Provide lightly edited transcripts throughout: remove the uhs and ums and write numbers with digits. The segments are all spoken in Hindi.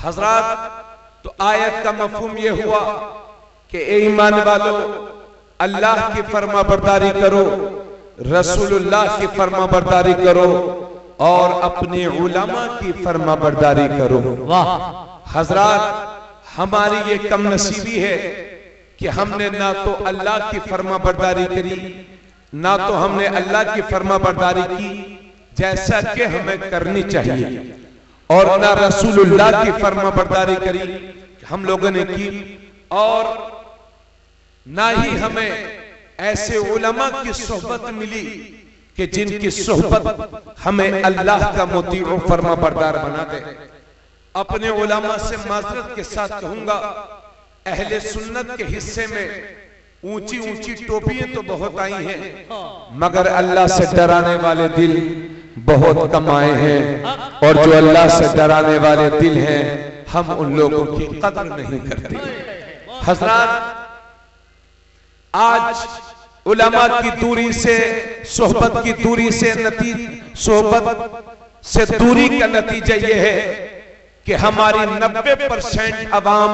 हजरात, तो आयत का मफहूम यह हुआ कि ए ईमान वालों, अल्लाह की फर्मा बरदारी करो, रसूलुल्लाह की फर्मा बरदारी करो और अपने उलमा की फर्मा बरदारी करो। वाह हजरात, हमारी ये कम नसीबी है कि हमने ना तो अल्लाह की फर्मा बरदारी करी, ना तो हमने अल्लाह की फर्मा बरदारी की जैसा कि हमें करनी चाहिए, और ना रसूलुल्लाह की फर्मा बरदारी करी हम लोगों ने की, और ना ही हमें ऐसे उलमा की सोहबत मिली कि जिनकी सोहबत हमें अल्लाह का मुती और फर्मा बरदार बना दे। अपने उलमा से माजरत के साथ कहूंगा, अहले सुन्नत के हिस्से में ऊंची ऊंची टोपियां तो बहुत आई हैं, मगर अल्लाह से डराने वाले दिल बहुत कम आए हैं, और जो अल्लाह से डराने वाले दिल हैं हम उन लोगों की कदर नहीं करते। हजरात, आज उलमा की दूरी से, सोहबत की दूरी से, सोहबत से दूरी का नतीजा यह है कि हमारी 90% अवाम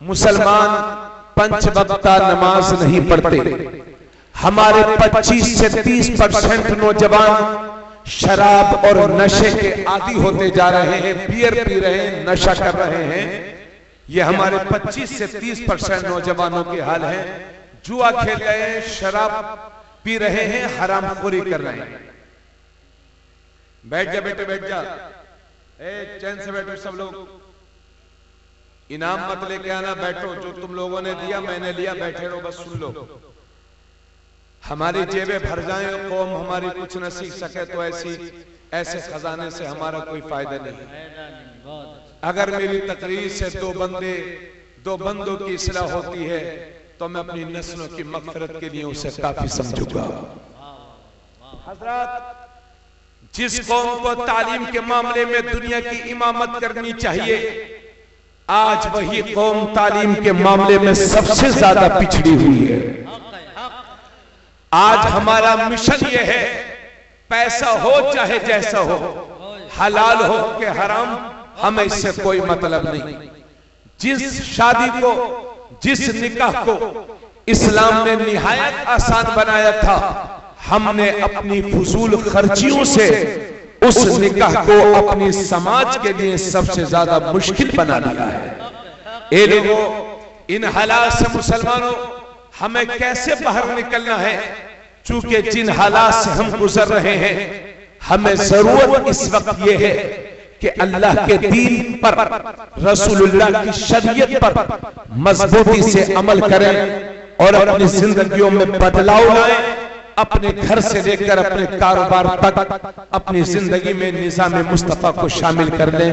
मुसलमान पंच वक्ता नमाज नहीं पढ़ते। हमारे 25 से 30% नौजवान शराब और नशे के आदी होते जा रहे हैं, बियर पी रहे हैं, नशा कर रहे हैं। ये हमारे 25 से 30% नौजवानों के हाल है। जुआ खेल रहे हैं, शराब पी रहे हैं, हरामखोरी कर रहे हैं। बैठ जा बेटे, बैठ जा, चैन से बैठो सब लोग, इनाम मत लेके आना, बैठो। जो तुम लोगों ने दिया मैंने लिया, बैठे रहो, बस सुन लो। हमारी जेबें भर जाए, कौम हमारी कुछ न सीख सके, तो ऐसे खजाने से हमारा कोई फायदा नहीं। अगर मेरी तकरीर से दो बंदों की इस्लाह होती है तो मैं अपनी नस्लों की मगफिरत के लिए उसे काफी समझूंगा। हजरात, जिस कौम को तालीम के मामले में दुनिया की इमामत करनी चाहिए, आज वही कौम तालीम के मामले में सबसे ज्यादा पिछड़ी हुई है। आज हमारा मिशन यह है, पैसा हो चाहे जैसा हो, हलाल हो कि हराम, हमें इससे कोई मतलब नहीं। जिस शादी को, जिस निकाह को इस्लाम ने निहायत आसान बनाया था, हमने अपनी फजूल खर्चियों से उस निकाह को अपनी समाज के लिए सबसे ज्यादा मुश्किल बना दिया है। ए लोगों, इन हालात से मुसलमानों हमें कैसे बाहर निकलना है? चूंकि जिन हालात से हम गुजर रहे हैं, हमें जरूरत इस वक्त यह है कि अल्लाह के दीन पर, रसूलुल्लाह की शरीयत पर मजबूती से अमल करें और अपनी जिंदगियों में बदलाव लाएं। अपने घर से लेकर अपने कारोबार तक अपनी जिंदगी में निज़ाम मुस्तफा को शामिल कर लें,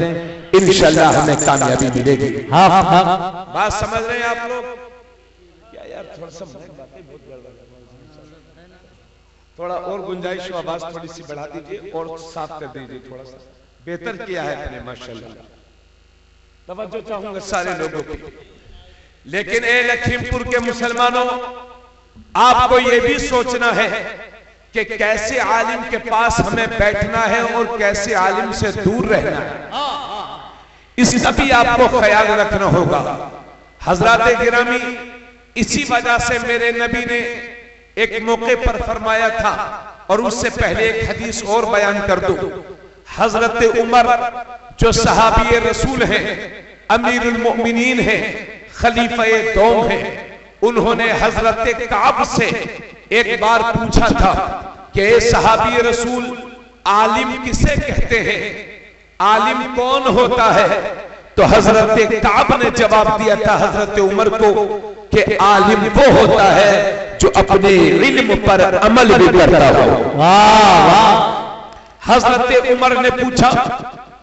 इंशाअल्लाह हमें कामयाबी मिलेगी। हाँ हाँ, बात समझ रहे हैं आप लोग? क्या यार, थोड़ा और गुंजाइश हो, आवाज थोड़ी सी बढ़ा दीजिए और साफ कर दीजिए, थोड़ा सा बेहतर किया है आपने, माशाल्लाह। तवज्जो चाहूंगा सारे लोगों की। लेकिन ए लखीमपुर के मुसलमानों, आपको यह भी सोचना है कि कैसे आलिम के पास हमें बैठना है और कैसे आलिम से दूर रहना है, इसका भी आपको ख्याल रखना होगा। हजरात गिरामी, इसी वजह से मेरे नबी ने एक मौके पर फरमाया था, और उससे पहले एक हदीस और बयान कर दूं। हजरत उमर जो सहाबी रसूल हैं, अमीरुल मोमिनीन हैं, खलीफे दौम हैं, उन्होंने हजरत काब से एक बार पूछा था कि सहाबी रसूल, आलिम किसे कहते हैं? आलिम कौन होता है? तो हजरत काब ने जवाब दिया था हजरत उमर को कि आलिम वो होता है जो अपने इल्म पर अमल भी करता हो। वाह वाह। हजरत उमर ने पूछा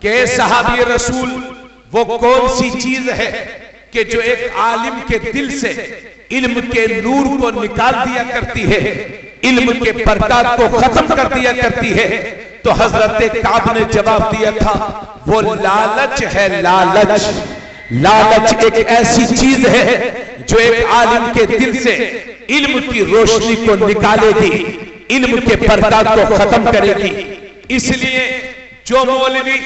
कि सहाबी रसूल, वो कौन सी चीज है कि जो एक आलिम के दिल से इल्म के नूर को निकाल दिया करती है, इल्म के बरकत को खत्म कर दिया करती है? तो हजरत काब ने जवाब दिया था, वो लालच है। लालच, लालच एक ऐसी चीज है जो एक आलिम के दिल से इल्म की रोशनी को निकालेगी, इल्म के बरकत को खत्म करेगी। इसलिए जो मौलवी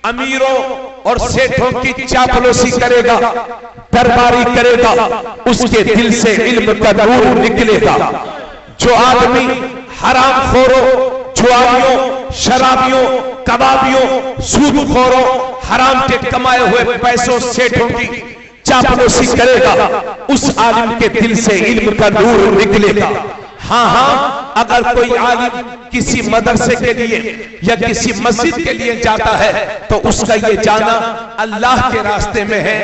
अमीरों और सेठों की चापलूसी करेगा, दरबारी करेगा, उसके दिल से इल्म का नूर निकलेगा। जो आदमी हरामखोरों, जुआरियों, शराबियों, कबाबियों, सूदखोरों, हराम के कमाए हुए पैसों सेठों की चापलूसी करेगा, उस आलिम के दिल से इल्म का नूर निकलेगा। हाँ हाँ, अगर कोई आलिम किसी मदरसे के लिए या किसी मस्जिद के लिए जाता है तो उसका ये जाना अल्लाह के रास्ते में है,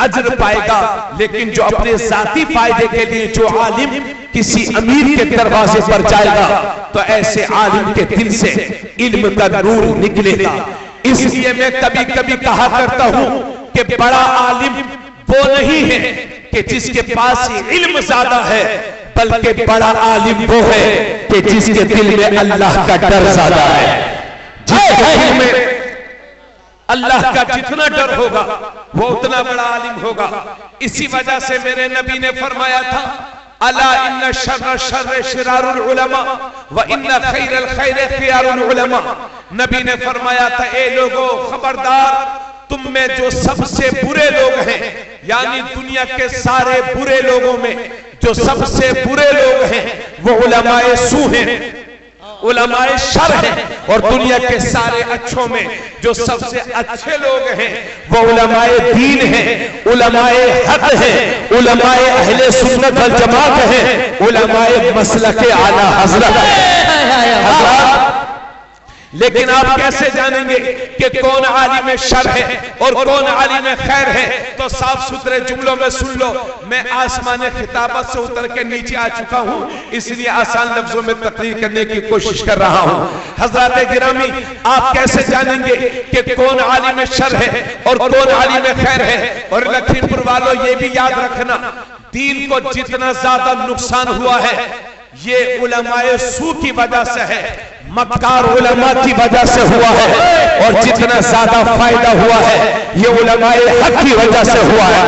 अज्र पाएगा। लेकिन जो अपने जाती फायदे के लिए जो आलिम किसी अमीर के दरवाजे पर जाएगा तो ऐसे आलिम के दिल से इल्म का नूर निकलेगा। इसलिए मैं कभी कभी कहा करता हूं कि बड़ा आलिम वो नहीं है कि जिसके पास इल्म ज्यादा है, बल्कि बड़ा आलिम वो है कि जिसके दिल में अल्लाह का डर ज्यादा है। जिसके दिल में अल्लाह का जितना डर होगा वो उतना बड़ा आलिम होगा। इसी वजह से मेरे नबी ने फरमाया था, अला इन्ना शर्र शर्र शिरारुल उलमा व इन्ना खैरल खैर खियारुल उलमा। नबी ने फरमाया था, ए लोगों खबरदार, तुम में जो सबसे बुरे लोग हैं, यानी दुनिया के सारे बुरे लोगों में जो सबसे बुरे लोग हैं वो उलमाए सू हैं, उलमाए शर हैं। और दुनिया के सारे अच्छों में जो सबसे अच्छे लोग हैं वो उलमाए दीन हैं, उलमाए हक हैं, उलमाए अहले सुन्नत वल जमात हैं, उलमाए मसलके आला हजरत है। लेकिन आप कैसे जानेंगे कि कौन आलिम शर है और कौन आलिम खैर है? तो साफ सुथरे जुमलों में सुन लो। मैं आसमान खिताबत से उतर के नीचे आ चुका हूं, इसलिए आसान लफ्जों में तकरीर करने की कोशिश कर रहा हूं। हजरत गिरामी, आप कैसे जानेंगे कि कौन आलिम शर है और कौन आलिम खैर है? और लखीमपुर वालों, ये भी याद रखना, दीन को जितना ज्यादा नुकसान हुआ है ये उलमाए सू की वजह से है, मक्कार उलमा की वजह से हुआ है, और जितना ज्यादा फायदा हुआ है ये उलमाए हक की वजह से हुआ है,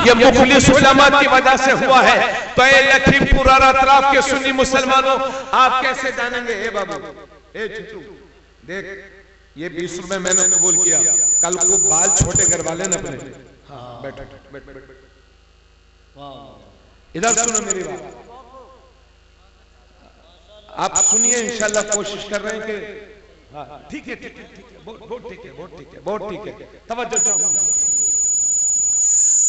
ये मुखलिस उलमा की वजह से हुआ है। तो ये लखीमपुर और अतराफ के सुन्नी मुसलमानों, आप कैसे जानेंगे? ए बाबू, ए चिट्टू, देख ये 20 रुपए मैंने कबूल किया, कल को बाल छोटे करवा लेना अपने। बैठ बैठ बैठ, इधर सुनो मेरी बात, आप सुनिए, इंशाल्लाह कोशिश कर रहे हैं कि हाँ ठीक है ठीक है ठीक है, बहुत ठीक है, बहुत ठीक है, बहुत ठीक है, तवज्जो चाहूंगा।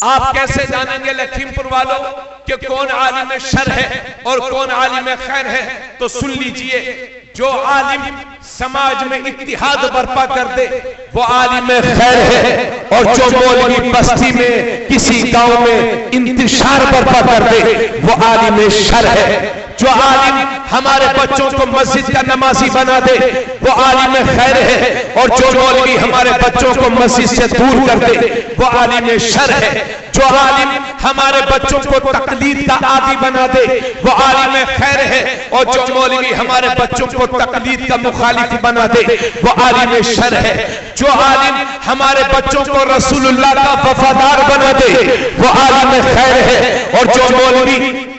आप कैसे जानेंगे लखीमपुर वालों कि कौन आलिम शर है और कौन आलिम खैर है? तो सुन लीजिए, जो आलिम समाज में इत्तिहाद बर्पा कर दे वो आलिम खैर है, और जो मौलवी बस्ती में किसी गांव में इंतशार बर्पा कर दे वो आलिम शर है। जो आलिम हमारे बच्चों को मस्जिद का नमाजी बना दे वो आलिम खैर है, और जो मौलवी हमारे बच्चों को मस्जिद से दूर कर दे वो आलिम शर है। जो आलिम हमारे बच्चों को तकलीद का आदी बना दे वो आलिम खैर है, और जो मौलवी हमारे बच्चों को तकलीद का मुखालिफ बना दे वो आलिम शर है। जो आलिम हमारे बच्चों को रसूलुल्लाह का वफादार बना दे वो आलिम खैर है, और जो मौलवी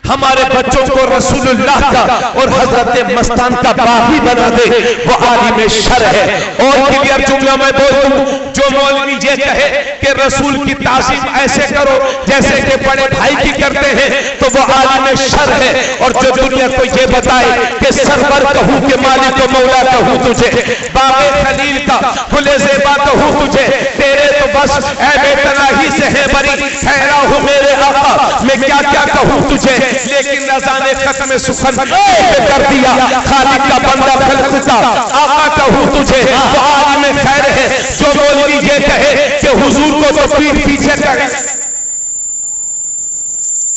हमारे बच्चों को रसूलुल्लाह का और हजरत मस्तान का बागी बना दे वो आलिम शर है। और क्लियर जुमला में बोलूं, जो मौलवी ये कहे कि रसूल की ताज़ीम ऐसे करो जैसे कि बड़े भाई की करते हैं तो वो आलिम शर है। और जो दुनिया को ये बताए कि सरवर कहूं कि मालिक को मौला कहूं तुझे, बाबे खलील का गुले ज़ेबा कहूं तुझे, तेरे तो बस ऐबे तनाही से है बरी, ठहरा हूं मेरे आका मैं क्या क्या कहूं तुझे। लेकिन रज़ाने खत्म सुखन कर दिया, खालिक का बंदा खलकुता आका कहूं तुझे वो आलिम खैर है। जो मौलवी ये कहे कि हुजूर को तो पीठ पीछे करे,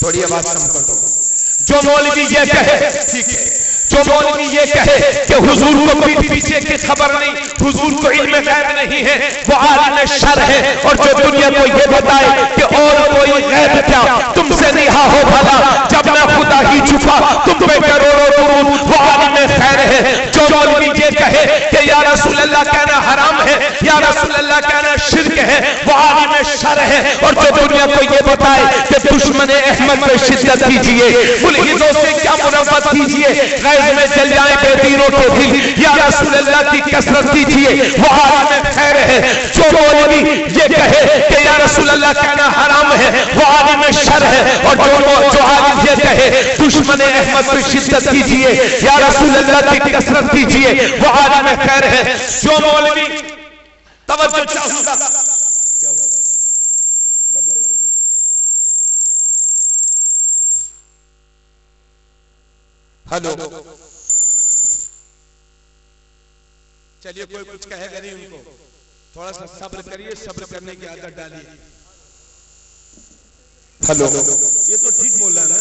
थोड़ी आवाज कम कर दो। जो मौलवी ये कहे, ठीक है, जो मौलवी ये कहे कि हुजूर को पीठ पीछे की खबर नहीं, हुजूर को इल्म गैब नहीं है, वो आलिम शर है। और जो दुनिया को ये बताए कि और कोई गैब क्या तुमसे नहीं हो भला, जब मैं खुदा ही छुपा तुम पे करोड़ों दुरूद, वो आलिम खैर है। जो मौलवी ये कहे कि या रसूल अल्लाह कहना हराम है, या रसूल अल्लाह कहना शिर्क है, वो आलिम में शर है और जो दुनिया को ये बताए कि दुश्मन अहमद में शिद्दत कीजिए, मुल्हिदों से क्या मुनव्वत कीजिए, गैज़ में जल जाए बेदीनों के दिल, या रसूल अल्लाह की कसरत कीजिए, वो आलिम खैर है। जो मौलवी ये कहे कि या रसूल अल्लाह कहना हराम है, वो आलिम शर है। और जो आलिम ये कहे दुश्मन अहमद में शिद्दत कीजिए, या रसूल अल्लाह की कसरत कीजिए, वो आलिम खैर है। जो मौलवी तवज्जो चाहूंगा, क्या हुआ बदले? हेलो, चलिए कोई कुछ कहेगा नहीं, उनको थोड़ा सा सब्र करिए, सब्र करने की आदत डालिए। हेलो, ये तो ठीक बोला ना।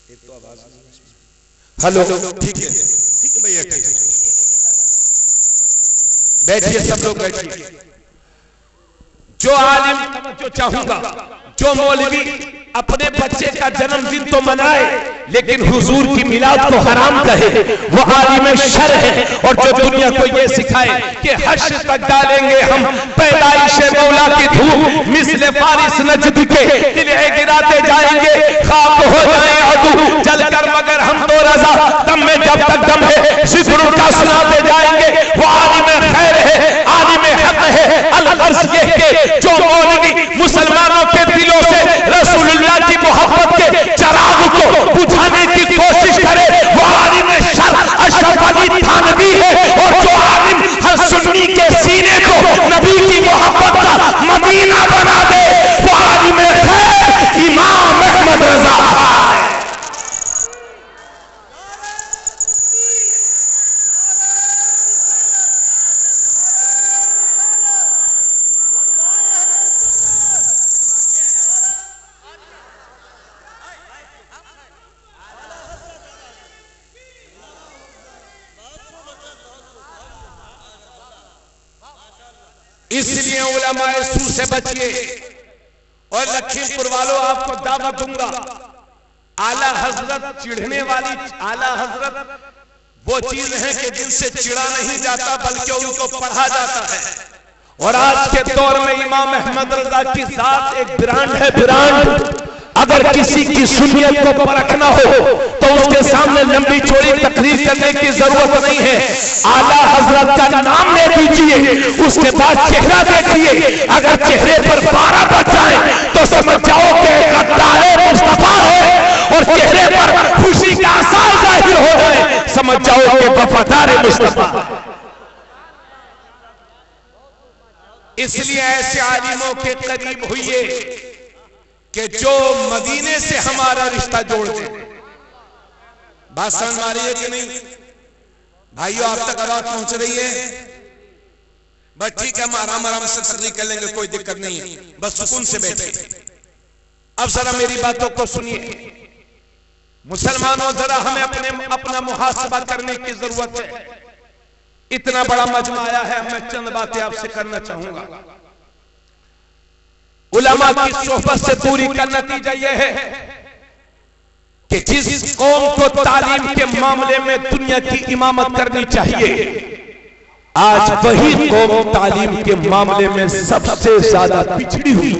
एक तो आवाज, हेलो, ठीक है भैया, ठीक है, बैठिए, सब लोग बैठिए। जो आलिम, जो चाहूंगा, जो मौलवी अपने बच्चे का जन्मदिन तो मनाए लेकिन हुजूर की मिलाद को हराम कहे, वो आलिम शर है। और जो दुनिया को ये सिखाए कि हश्र तक डालेंगे हम पैदाइश मौला की धूप, मिस्ल फारिस नजद के तिले गिराते जाएंगे, खाक हो जाए अदू जलकर मगर हम तो रजा, दम में जब तक दम है जिक्र का सुनाते जाएंगे। वो आलिम खैर है, आलिम हक है। अल-गर्ज़ ये के जो मौलवी मुसलमानों के दिलों से रसूलुल्लाह की मोहब्बत के चराग को बुझाने की कोशिश करे, वो आलिम शर अशरफ अली थानवी है। और जो आलिम हर सुन्नी के सीने को नबी की मोहब्बत का मदीना बना दे, वो आलिम खैर इमाम अहमद रजा है। इसलिए उलमाए सू से बचिए। और लखीमपुर वालों, आपको दावत दूंगा, आला हजरत चिढ़ने वाली, आला हजरत वो चीज है कि जिनसे चिढ़ा नहीं जाता बल्कि उनको पढ़ा जाता है। और आज के दौर में इमाम अहमद रजा की जात एक ब्रांड है, ब्रांड। अगर किसी की सुन्नियत को परखना हो तो उसके सामने लंबी चौड़ी तकरीर करने की जरूरत नहीं है। आला हजरत का नाम ले दीजिए, उसके बाद चेहरा देखिए। अगर चेहरे पर 12 बच जाए तो समझ जाओ कि गद्दार मुस्तफा है, और चेहरे पर खुशी का आसार जाहिर हो जाए समझ जाओ कि वफादार मुस्तफा। इसलिए ऐसे आलिमों के करीब हुइए कि जो मदीने से हमारा रिश्ता जोड़ दे। बात समझ आ रही है कि नहीं भाइयों? आप तक आवाज पहुंच रही है? बस ठीक है, हम आराम से तकरीर कर लेंगे, कोई दिक्कत नहीं है, बस सुकून से बैठे। अब जरा मेरी बातों को सुनिए मुसलमानों, जरा हमें अपना मुहासबा करने की जरूरत है। इतना बड़ा मजमा आया है, मैं चंद बातें आपसे करना चाहूंगा। उलमा की सोहबत से दूरी का नतीजा यह है कि जिस कौम को तालीम के मामले में दुनिया की इमामत करनी चाहिए, आज वही कौम तालीम के मामले में सबसे ज्यादा पिछड़ी हुई।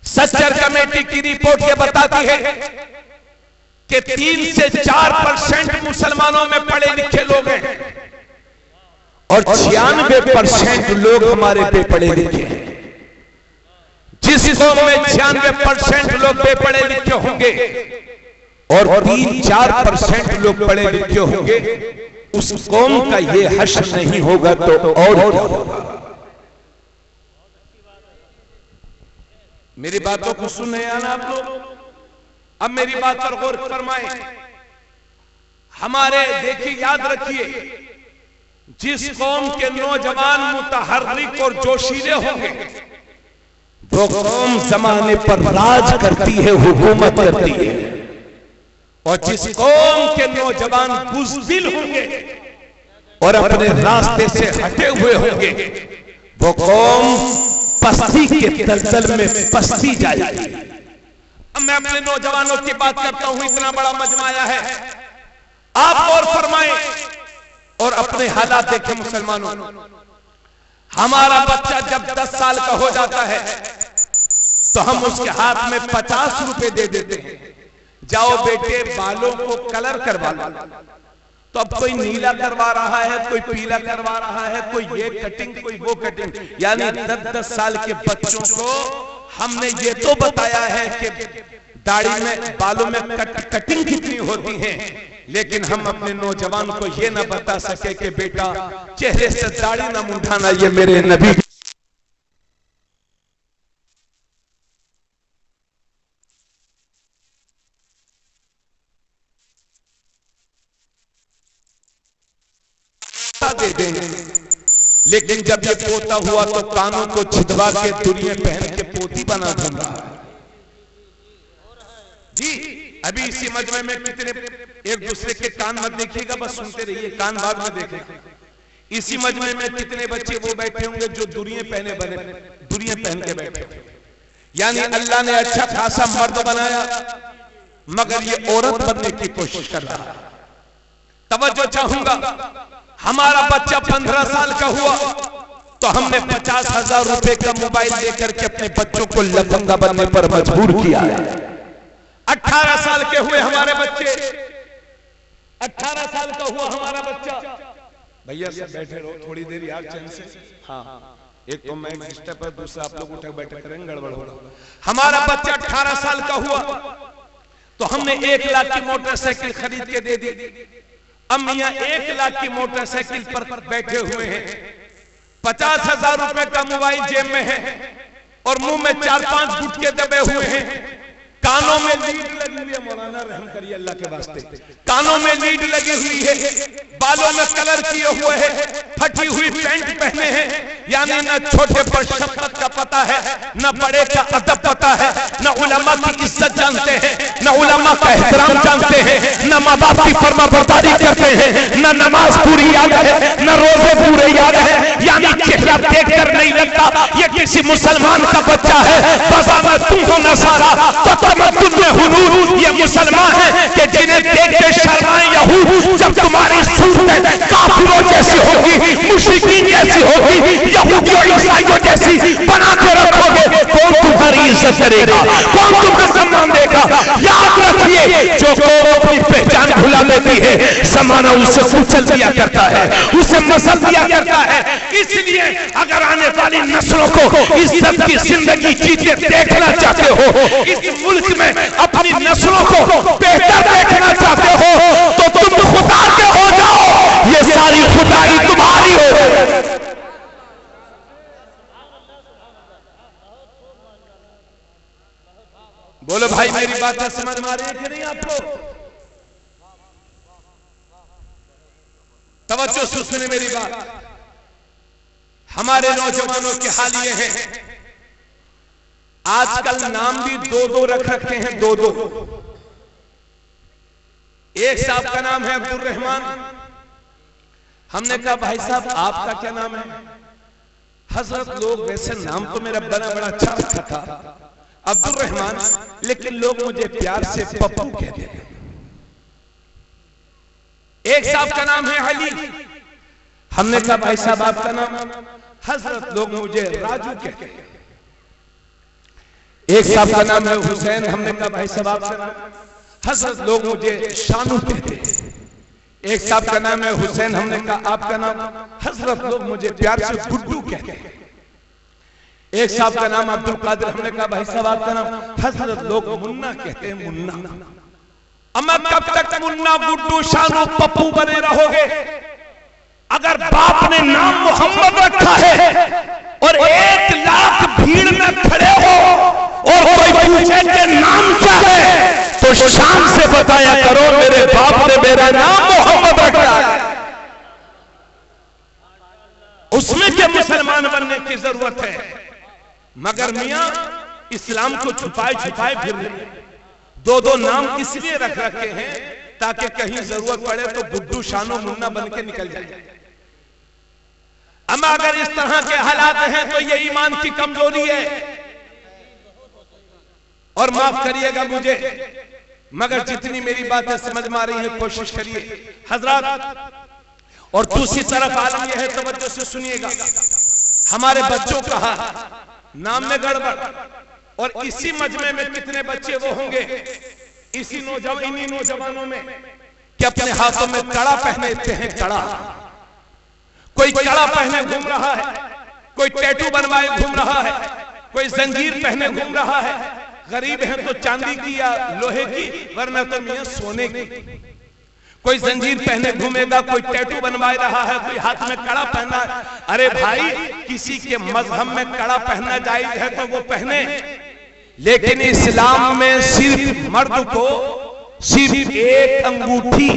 सच्चर कमेटी की रिपोर्ट ये बताती है कि 3 से 4% मुसलमानों में पढ़े लिखे लोग हैं और 96% लोग हमारे बेपढ़े लिखे हैं। जिस कौम में 96% लोग बेपढ़े लिखे होंगे और 3-4% लोग पढ़े लिखे होंगे, उस कौम का ये हश्र नहीं होगा तो और क्या होगा? मेरी बातों को सुन रहे हैं ना आप लोग? अब मेरी बात पर गौर फरमाएं। हमारे देखिए, याद रखिए, जिस कौम के नौजवान मुतहर्रिक और जोशीले होंगे वो कौम जमाने पर राज करती है, हुकूमत करती है। और जिस कौम के नौजवान बुज़दिल होंगे और अपने रास्ते से हटे हुए होंगे वो कौम पस्ती के दलदल में पस्ती जाएगी। अब मैं अपने नौजवानों की बात करता हूं, इतना बड़ा मजमाया है, आप और फरमाएं और अपने हालात देखें मुसलमानों। हमारा बच्चा जब 10 साल का हो जाता है तो हम उसके हाथ में 50 रुपए दे देते हैं, जाओ बेटे बालों को कलर करवा लो। तो अब कोई नीला करवा रहा है, कोई पीला करवा रहा है, कोई ये कटिंग, कोई वो कटिंग। यानी 10-10 साल के बच्चों को हमने ये तो बताया है कि दाढ़ी में, बालों में कटिंग कितनी होती है, लेकिन हम अपने नौजवान को ये ना बता सके कि बेटा चेहरे से दाढ़ी ना मुंडाना, ये मेरे नबी दे देंगे। लेकिन जब ये पोता हुआ तो कानों को छिदवा के दुनिया पहन के पोती बना दूंगा। जी अभी इसी मजमे में कितने एक दूसरे के कान मत देखिएगा, बस सुनते रहिए, कान बाद में देखेगा। इसी मजमे में कितने बच्चे वो बैठे होंगे जो दुनिया पहने बने, दुनिया पहन के बैठे। यानी अल्लाह ने अच्छा खासा मर्द बनाया मगर ये औरत बनने की कोशिश कर रहा है। तवज्जो चाहूंगा, हमारा बच्चा 15 साल का हुआ तो हमने 50,000 रुपए का मोबाइल देकर के अपने बच्चों को लफंगा बनने पर मजबूर किया है। 18 साल के हुए हमारे बच्चे, 18 साल का हुआ हमारा बच्चा, भैया सब बैठे रहो थोड़ी देर यार चैन से। हाँ एक तो मैं डिस्टर्ब है, दूसरा आप लोग उठे बैठे करेंगे, गड़बड़ हो रहा। हमारा बच्चा 18 साल का हुआ तो हमने 1 लाख की मोटरसाइकिल खरीद के दे दी। अब मियां 1 लाख की मोटरसाइकिल पर बैठे हुए हैं, 50,000 रुपए का मोबाइल जेब में है और मुंह में 4-5 गुटके दबे हुए हैं, कानों में लीड लगी हुई है। मौलाना रहम करिए अल्लाह के वास्ते, कानों में लीड लगी हुई है, बालों में कलर किए हुए हैं, फटी हुई पैंट पहने हैं। यानी न छोटे पर शफकत का पता है, न बड़े का अदब पता है, न उलमा की इज्जत जानते हैं, न उलमा का एहतराम जानते हैं, न माँ बाप की फरमाबरदारी करते हैं, न नमाज पूरी याद है, न रोजे पूरे याद है। यानी चेहरा देखकर नहीं लगता ये किसी मुसलमान का बच्चा है। बज़ावत तुम हो नसारा ये मुसलमान है कि जिन्हें देख के शर्माए यहूद। जब तुम्हारी सूरत काफिरों जैसी होगी, मुश्रिकीन जैसी होगी, यहूदियों ईसाइयों जैसी बना के रखोगे, कौन तुम्हारी इज्जत करेगा, कौन तुम्हें सम्मान देगा। याद रखिए जो कौम अपनी पहचान भुला लेती है, जमाना उसे कुचल दिया करता है, उसे मसल दिया करता है। इसलिए अगर आने वाली नस्लों को इज्जत की जिंदगी जीते देखना चाहते हो, इस मुल्क में अपनी नस्लों को बेहतर देखना चाहते हो, तो तुम खुदा के हो जाओ, ये सारी खुदाई तुम्हारी हो। बोलो भाई मेरी बात समझ में आ रही है कि नहीं आपको? तवज्जो से सुने मेरी बात। हमारे नौजवानों के हाल ये है, आजकल नाम भी 2-2 रख रखे हैं, 2-2। एक साहब का नाम है अब्दुल रहमान। हमने कहा भाई साहब आपका क्या नाम है? हजरत लोग वैसे नाम तो मेरा बड़ा अच्छा रखा था अब्दुल रहमान, लेकिन लोग मुझे प्यार से पप्पू कहते हैं। एक साहब का नाम है अली। हमने कहा भाई साहब आपका नाम? हजरत लोग मुझे राजू कहते हैं। एक साहब का नाम है हुसैन। हमने कहा भाई साहब आपका नाम? हजरत लोग मुझे शानू कहते हैं। एक साहब का नाम है हुसैन। हमने कहा आपका नाम? हजरत लोग मुझे प्यार से गुड्डू कहते हैं। एक साहब का नाम अब्दुल कादिर। हमने कहा भाई साहब आपका नाम? हजरत लोग मुन्ना कहते हैं, मुन्ना। अम्मा कब तक मुन्ना गुड्डू शानू पप्पू बने रहोगे? अगर बाप ने नाम मोहम्मद रखा है और 1 लाख भीड़ में खड़े हो और कोई पूछे कि नाम क्या है तो शान से बताया करो मेरे बाप ने मेरा नाम मोहम्मद रखा है। उसमें क्या मुसलमान बनने की जरूरत है? मगर मियां इस्लाम को छुपाए छुपाए फिर रहे। 2-2 नाम इसलिए रख रखे हैं ताकि कहीं जरूरत पड़े तो गुड्डू शानू मुन्ना बन के निकल जाए। अम्मा अगर इस तरह के हालात हैं तो ये ईमान की कमजोरी है। और माफ करिएगा मुझे, मगर जितनी मेरी बातें समझ में आ रही है कोशिश करिए हजरत। और दूसरी तरफ आलम यह है, तवज्जो से सुनिएगा, हमारे बच्चों का नाम में गड़बड़, और इसी मजमे में कितने बच्चे वो होंगे इन्हीं नौजवानों में कि अपने हाथों में कड़ा पहनते हैं, कड़ा, कोई कड़ा पहने घूम रहा है, कोई टैटू बनवाए घूम रहा है, कोई जंजीर पहने घूम रहा है। गरीब है तो चांदी की या लोहे की, वरना तो मियां सोने की। कोई जंजीर पहने घूमेगा, कोई टैटू बनवा रहा है, कोई हाथ में कड़ा पहना है। अरे भाई, किसी के मजहब में कड़ा पहनना जायज है तो वो पहने, लेकिन इस्लाम में सिर्फ मर्द को सिर्फ एक अंगूठी,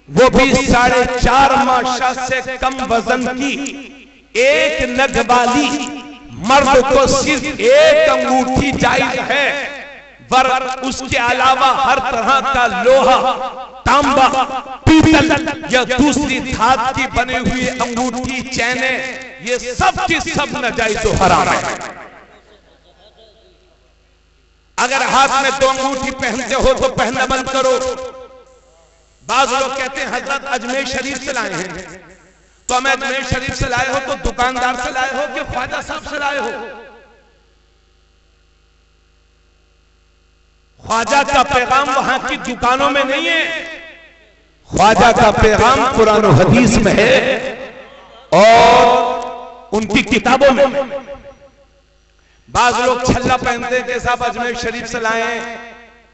वो भी 4.5 माशा से कम वजन की, एक नग वाली, मर्द को सिर्फ एक अंगूठी जायज है, पर उसके अलावा हर तरह का लोहा, तांबा, पीतल या दूसरी धातु की बनी हुई अंगूठी, चैने, ये सब की सब नाजायज और हराम है। अगर हाथ में 2 अंगूठी पहनते हो तो पहनना बंद करो। बाज लोग कहते हैं हजरत अजमेर शरीफ से लाए हैं, तो हमें अजमेर शरीफ से लाए हो तो दुकानदार से लाए हो कि ख्वाजा साहब से लाए हो? ख्वाजा का पैगाम वहां की दुकानों में नहीं है, ख्वाजा का पैगाम कुरान और हदीस में है और उनकी किताबों में। बाज लोग छल्ला पहनते थे, साहब अजमेर शरीफ से लाए हैं,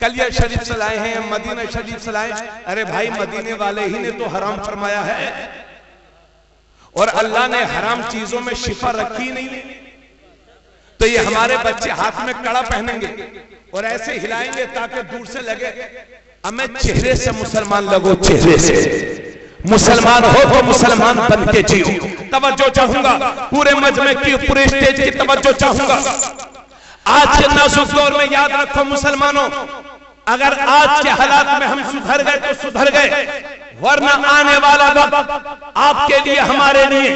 कलिया शरीफ से लाए हैं, मदीना शरीफ से लाए। अरे भाई, मदीने वाले ही ने तो हराम फरमाया है, और अल्लाह ने हराम चीजों में शिफा रखी नहीं। तो ये हमारे बच्चे हाथ में कड़ा पहनेंगे और ऐसे हिलाएंगे ताकि दूर से लगे हमें चेहरे से मुसलमान लगो, चेहरे से मुसलमान हो तो मुसलमान बन के जियो। तवज्जो चाहूंगा, पूरे मजमे की, पूरे स्टेज की तवज्जो चाहूंगा। आज के नाजुक दौर में याद रखो मुसलमानों, अगर आज के हालात में हम सुधर गए तो सुधर गए, वरना आने वाला वक्त आपके लिए, हमारे लिए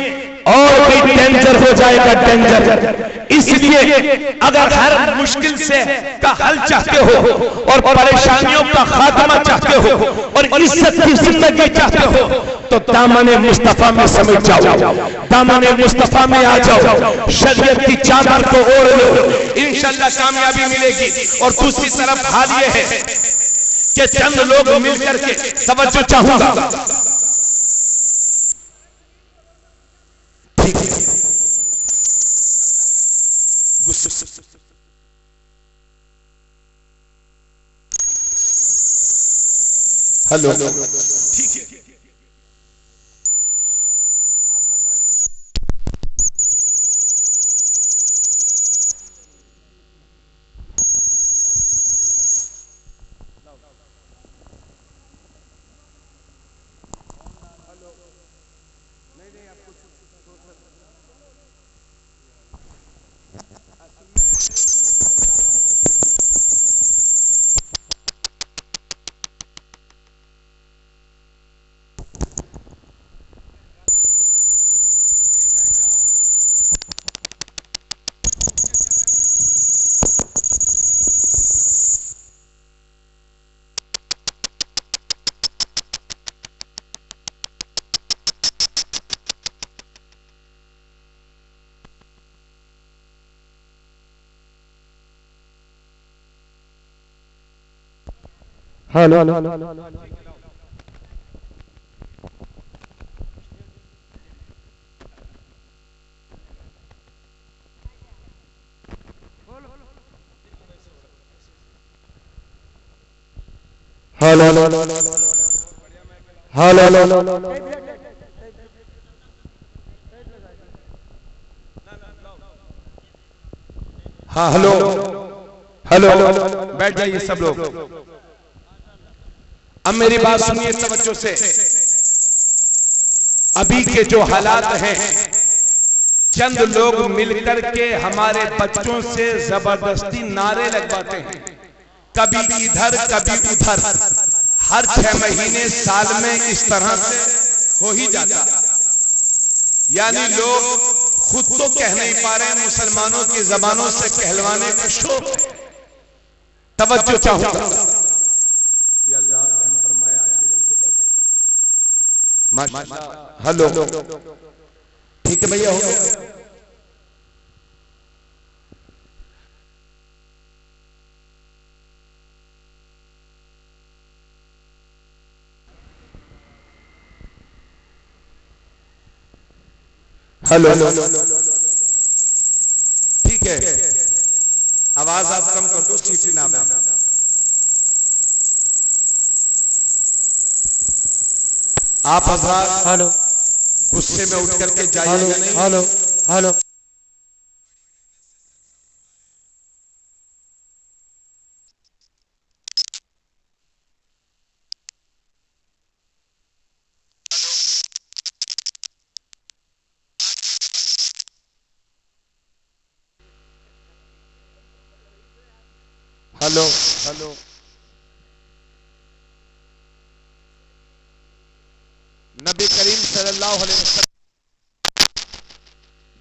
और भी डेंजर हो जाएगा, डेंजर। इसलिए अगर हर मुश्किल से का हल चाहते हो और परेशानियों का खात्मा चाहते हो और इज्जत की जिंदगी चाहते हो तो दामन मुस्तफा में समझ जाओ, दामन मुस्तफा में आ जाओ, शरीयत की चादर को ओढ़ लो, इंशाअल्लाह कामयाबी मिलेगी। और दूसरी तरफ हाल ये है कि चंद लोग मिलकर के, तवज्जो चाहूंगा, ठीक है, हेलो, ठीक है, हेलो, हेलो, हेलो, हाँ, हेलो, हेलो, बैठ जाइए सब लोग। अब मेरी बात सुनिए तवज्जो से। अभी के जो हालात हैं, चंद लोग मिलकर के हमारे बच्चों से जबरदस्ती नारे लगवाते हैं, कभी इधर कभी उधर, हर 6 महीने साल में इस तरह से हो ही जाता। यानी लोग खुद तो कह नहीं पा रहे, मुसलमानों की जबानों से कहलवाने का शौक है। तवज्जो चाहूंगा। या अल्लाह रहम फरमाया आज के जलसे पर माशाअल्लाह। हेलो ठीक है भैया, हो गया। हेलो ठीक है, आवाज आप कम कर दो, सीटी ना में। आप हजरात हेलो गुस्से में उठ करके जाइएगा नहीं। हेलो हेलो हेलो हेलो नबी करीम सल्लल्लाहु अलैहि वसल्लम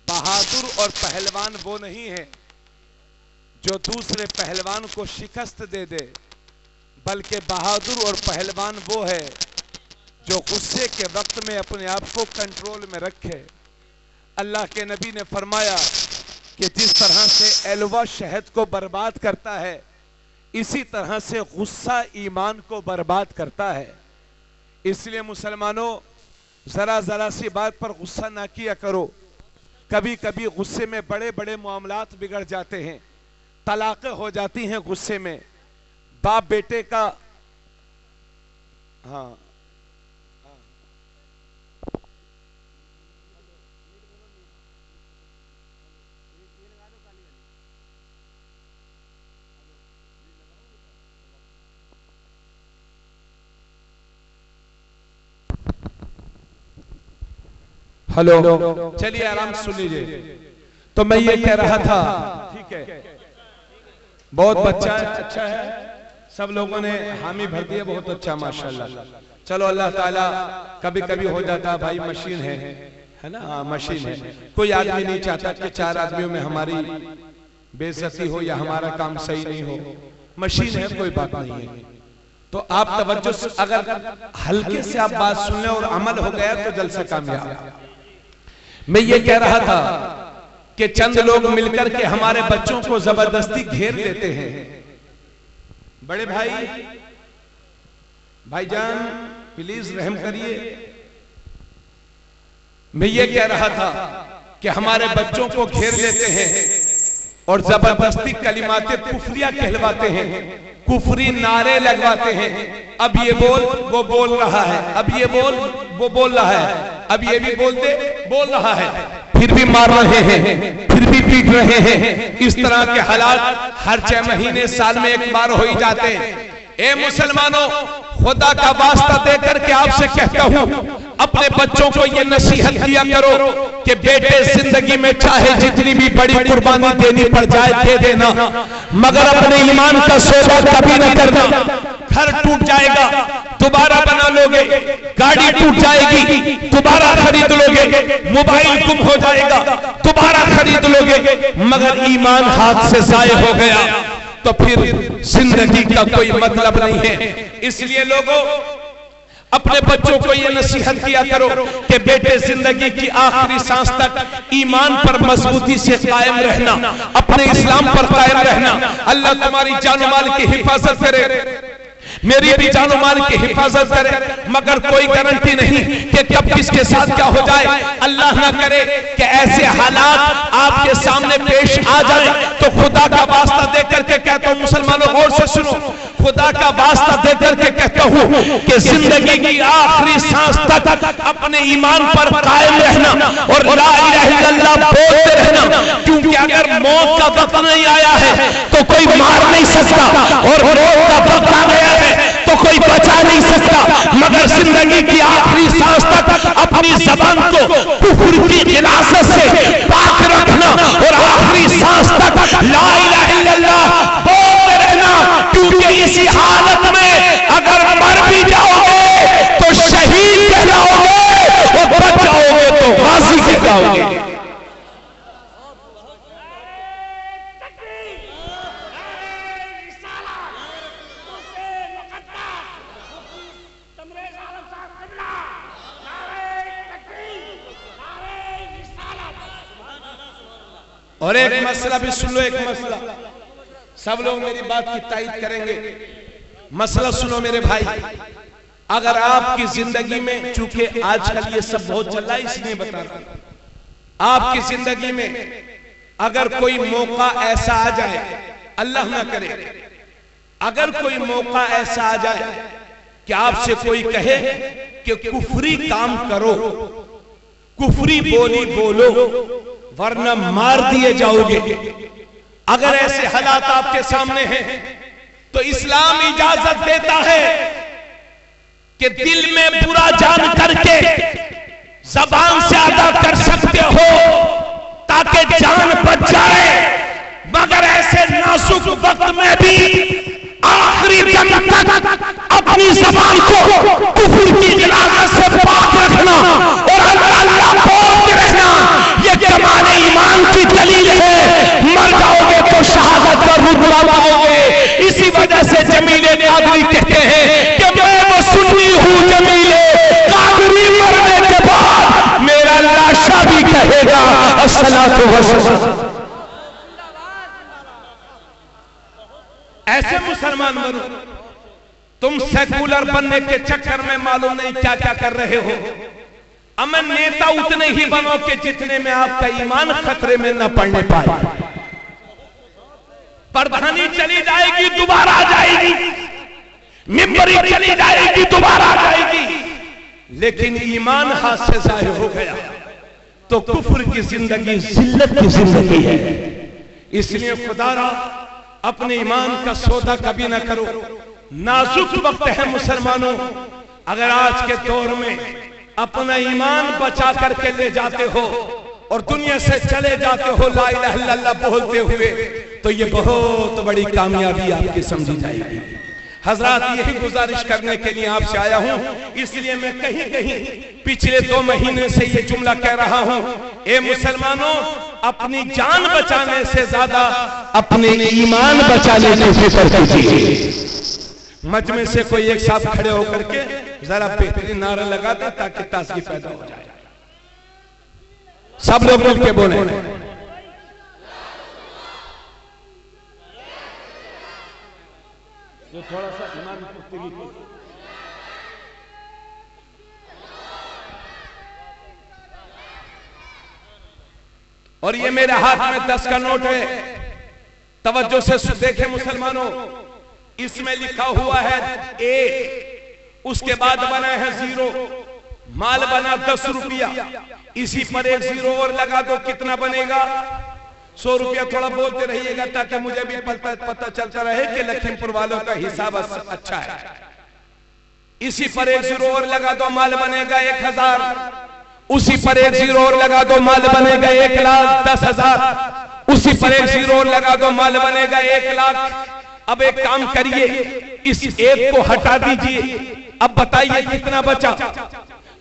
बहादुर और पहलवान वो नहीं है जो दूसरे पहलवान को शिकस्त दे दे, बल्कि बहादुर और पहलवान वो है जो गुस्से के वक्त में अपने आप को कंट्रोल में रखे। अल्लाह के नबी ने फरमाया कि जिस तरह से एलवा शहद को बर्बाद करता है, इसी तरह से गुस्सा ईमान को बर्बाद करता है। इसलिए मुसलमानों, जरा जरा सी बात पर गुस्सा ना किया करो। कभी कभी गुस्से में बड़े बड़े मामलात बिगड़ जाते हैं, तलाक़ें हो जाती हैं गुस्से में। बाप बेटे का हाँ हेलो चलिए आराम से सुन लीजिए। तो मैं ये कह रहा था, ठीक है, बहुत बच्चा अच्छा है, सब लोगों ने हामी भर दिया, बहुत अच्छा माशाल्लाह। चलो अल्लाह ताला, कभी कभी हो जाता है भाई, मशीन है ना, हाँ मशीन है। कोई आदमी नहीं चाहता कि चार आदमियों में हमारी बेइज्जती हो या हमारा काम सही नहीं हो। मशीन है, कोई बात नहीं है। तो आप तवज्जो से अगर हल्के से आप बात सुन लें और अमल हो गया तो जलसा कामयाब। मैं ये कह रहा था कि चंद लोग मिलकर के हमारे बच्चों को जबरदस्ती घेर लेते हैं। बड़े भाई, भाईजान प्लीज रहम करिए। मैं ये कह रहा था कि हमारे बच्चों को घेर लेते हैं और जबरदस्ती कलिमाते कुफरिया कहलवाते हैं, कुफरी नारे लगवाते हैं। अब ये बोल, वो बोल रहा है, अब ये बोल, वो बोल रहा है, अब ये भी बोल दे, बोल रहा है, फिर भी मार रहे हैं, फिर भी पीट रहे हैं। इस तरह के हालात हर 6 महीने साल में एक बार हो ही जाते हैं। ए मुसलमानों, खुदा का वास्ता देकर के आपसे कहता हूं, अपने बच्चों को ये नसीहत किया करो कि बेटे जिंदगी में चाहे जितनी भी बड़ी कुर्बानी देनी पड़ जाए दे देना, मगर अपने ईमान का सौदा कभी न करना। घर टूट जाएगा दोबारा बना लोगे, गाड़ी टूट जाएगी दोबारा खरीद लोगे, मोबाइल गुम हो जाएगा दोबारा खरीद लोगे, मगर ईमान हाथ से जाए हो गया तो फिर जिंदगी का कोई मतलब नहीं है। इसलिए लोगों, अपने बच्चों को यह नसीहत किया करो कि बेटे जिंदगी की आखिरी सांस तक ईमान पर मजबूती से कायम रहना, अपने इस्लाम पर कायम रहना। अल्लाह तुम्हारी जान माल की हिफाजत करे, मेरी भी जान माल की हिफाजत करे, मगर कोई गारंटी नहीं कि कब किसके साथ क्या हो जाए। अल्लाह ना करे कि ऐसे हालात आपके सामने पेश आ जाए तो खुदा का वास्ता देकर के कहता हूं, मुसलमानों गौर से सुनो, खुदा का वास्ता देकर के कहता हूं कि जिंदगी की आखिरी सांस तक अपने ईमान पर कायम रहना और ला इलाहा इल्लल्लाह बोलते रहना, क्योंकि अगर मौत का वक्त नहीं आया है तो कोई मार नहीं सकता, और मौत का वक्त आ गया है तो कोई बचा नहीं सकता। मगर जिंदगी की आखिरी सांस तक अपनी जबान को कुफ्र की गिलासत से पाक रखना और आखिरी सांस तक ला इलाहा इल्लल्लाह बोलते रहना, क्योंकि इसी हालत में अगर मर भी जाओगे तो शहीद कहलाओगे और बच जाओगे तो गाजी कहलाओगे। और एक मसला भी सुन लो, एक मसला, सब लोग मेरी बात की तायीद करेंगे। मसला सुनो मेरे भाई, अगर आपकी जिंदगी में, चूंकि आजकल ये सब बहुत चल रहा है इसलिए बता रहा हूं, आपकी जिंदगी में अगर कोई मौका ऐसा आ जाए, अल्लाह ना करे, अगर कोई मौका ऐसा आ जाए कि आपसे कोई कहे कि कुफरी काम करो, कुफरी बोली बोलो वरना मार दिए जाओगे, अगर ऐसे हालात आपके सामने हैं तो इस्लाम इजाजत देता है कि दिल में बुरा जान करके जबान से अदा कर सकते हो ताकि जान बच जाए, मगर ऐसे नाजुक वक्त में भी आखिरी दम तक अपनी जबान को कुफर की गिलाजत से पाक रखना और अल्लाह बोलते रहना, ये कमाल ईमान की दलील है। मर जाओगे तो शहादत का रुतबा पाओगे। इसी वजह से जमीले कादरी कहते हैं कि मैं वो सुन्नी हूं जमीले कादरी, मरने के बाद मेरा लाशा भी कहेगा अस्सलातु वस्सलाम। ऐसे मुसलमान बनो, तुम सेकुलर बनने के चक्कर में मालूम नहीं क्या क्या कर रहे हो। अमन नेता उतने ही बनो कि जितने में आपका ईमान खतरे में न पड़ने पाए। प्रधानी चली जाएगी दोबारा आ जाएगी, मिंबरी चली जाएगी दोबारा आ जाएगी, लेकिन ईमान हाथ से जाहिर हो गया तो कुफ्र की जिंदगी जिल्लत की जिंदगी है। इसलिए खुदारा अपने ईमान का सौदा कभी ना करो। नाजुक वक्त है मुसलमानों, अगर आज के दौर में अपना ईमान बचा करके ले जाते हो और दुनिया से चले जाते हो ला इलाहा इल्लल्लाह बोलते हुए, तो ये बहुत बड़ी कामयाबी आपकी समझी जाएगी। हजरात, यही गुजारिश करने के लिए आपसे आया हूं, इसलिए मैं कहीं कहीं पिछले 2 महीने से ये जुमला कह रहा हूं, ए मुसलमानों, अपनी जान बचाने से ज्यादा अपने ईमान बचाने की फिक्र कीजिए। मजमे से कोई एक साथ खड़े होकर के जरा बेहतरीन नारा लगा दे ताकि ताजगी पैदा हो जाए। सब लोग मिल के बोले, जो थोड़ा सा ईमान पुख्तगी की। और ये मेरे हाथ में 10 का नोट है, तवज्जो से देखे मुसलमानों, इसमें लिखा हुआ है ए, उसके बाद बना है 0, माल बना 10 रुपया, इसी पर 1 0 और लगा दो, कितना बनेगा? 100 रुपया। थोड़ा बोलते रहिएगा ताकि मुझे भी पता चलता रहे कि लखीमपुर वालों का हिसाब अच्छा है। इसी पर 1 0 और लगा दो, माल बनेगा 1000, उसी पर 1 0 और लगा दो, माल बनेगा 1,10,000, उसी पर 1 0 और लगा दो, माल बनेगा 1 लाख। अब एक काम करिए, इस 1 को हटा दीजिए, अब बताइए कितना बचा?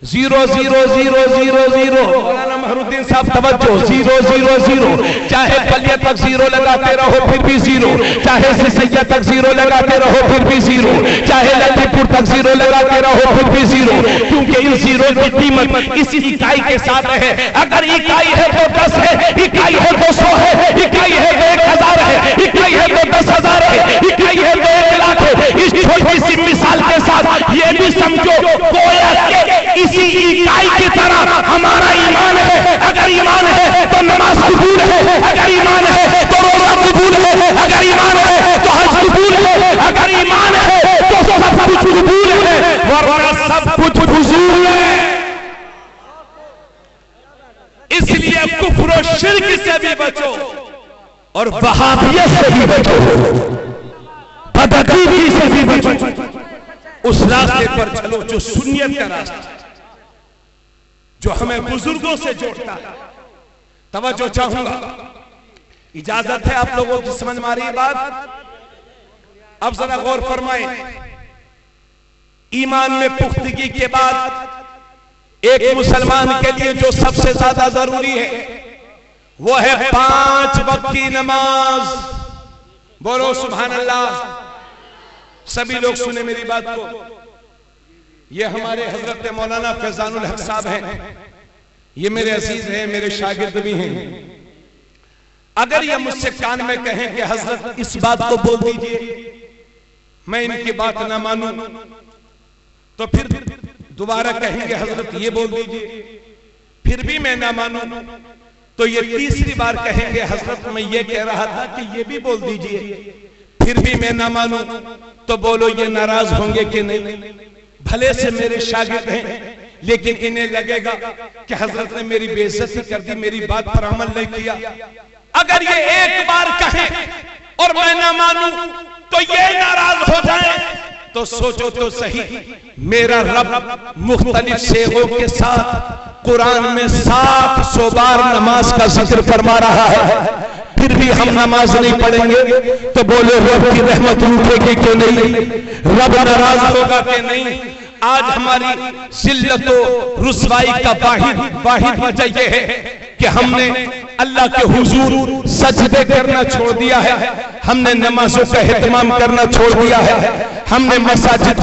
0 0 0 0 0। मौलाना महरुद्दीन साहब तवज्जो, 0 0 0। चाहे बलिया तक 0 लगाते रहो फिर भी 0, चाहे सिसैया तक 0 लगाते रहो फिर भी 0, चाहे लतीपुर तक 0 लगाते रहो फिर भी 0, क्योंकि इन 0 की कीमत इस इकाई के साथ है। अगर इकाई है तो 10 है, इकाई है तो 100 है, इकाई है तो 1000 है, इकाई है तो 10,000 है, इकाई है तो 1 लाख है। इस छोटी सी मिसाल के साथ ये भी समझो गोया इसी इकाई की तरह हमारा ईमान है। अगर ईमान है तो नमाज कबूल है, अगर ईमान है तो रोजा कबूल है, अगर ईमान है तो हज कबूल है, अगर ईमान है तो सब कुछ कबूल है, वरना सब कुछ फजूल है। इसलिए कुफ्र और शिर्क से भी बचो और वहाबियत से भी बचो, बदअकीदी से भी बचो। उस रास्ते पर चलो जो सुन्नियत का रास्ता, जो हमें बुजुर्गों से जोड़ता है। तवज्जो चाहूंगा, इजाजत है आप लोगों की समझ में आ रही बात? अब जरा गौर फरमाएं। ईमान में पुख्तगी के बाद एक मुसलमान के लिए जो सबसे ज्यादा जरूरी है वो है 5 वक्त की नमाज। बोलो सुभान अल्लाह। सभी लोग सुने मेरी बात को। ये हमारे हजरत मौलाना फैजानुल हक साहब हैं, ये मेरे अजीज हैं, मेरे शागिर्द भी हैं। अगर ये मुझसे कान में कहें कि हजरत इस बात को बोल दीजिए, मैं इनकी बात ना मानूं, तो फिर दोबारा कहेंगे हजरत ये बोल दीजिए, फिर भी मैं ना मानूं, तो ये तीसरी बार कहेंगे हजरत मैं ये कह रहा था कि ये भी बोल दीजिए, फिर भी मैं ना मानूं, तो बोलो ये नाराज होंगे कि नहीं? भले से मेरे शागिर्द हैं, लेकिन इन्हें लगेगा कि हजरत ने मेरी बेइज्जती कर दी, मेरी बात पर अमल नहीं किया। अगर ये एक बार कहें और मैं ना मानूं तो ये नाराज हो जाए, तो सोचो तो सही, मेरा रब मुख्तलिफ शेखों के साथ कुरान में 700 बार नमाज का जिक्र फरमा रहा है, फिर भी हम नमाज नहीं पढ़ेंगे, तो बोले रब की रहमत रूठेगी क्यों नहीं? रब नाराज होगा कि नहीं? आज हमारी जिल्लत और रुसवाई का वाहिद वजह यह है कि हमने अल्लाह के हुजूर सजदे करना छोड़ दिया है, हमने नमाजों का एहतमाम करना छोड़ दिया है, हमने मसाजिद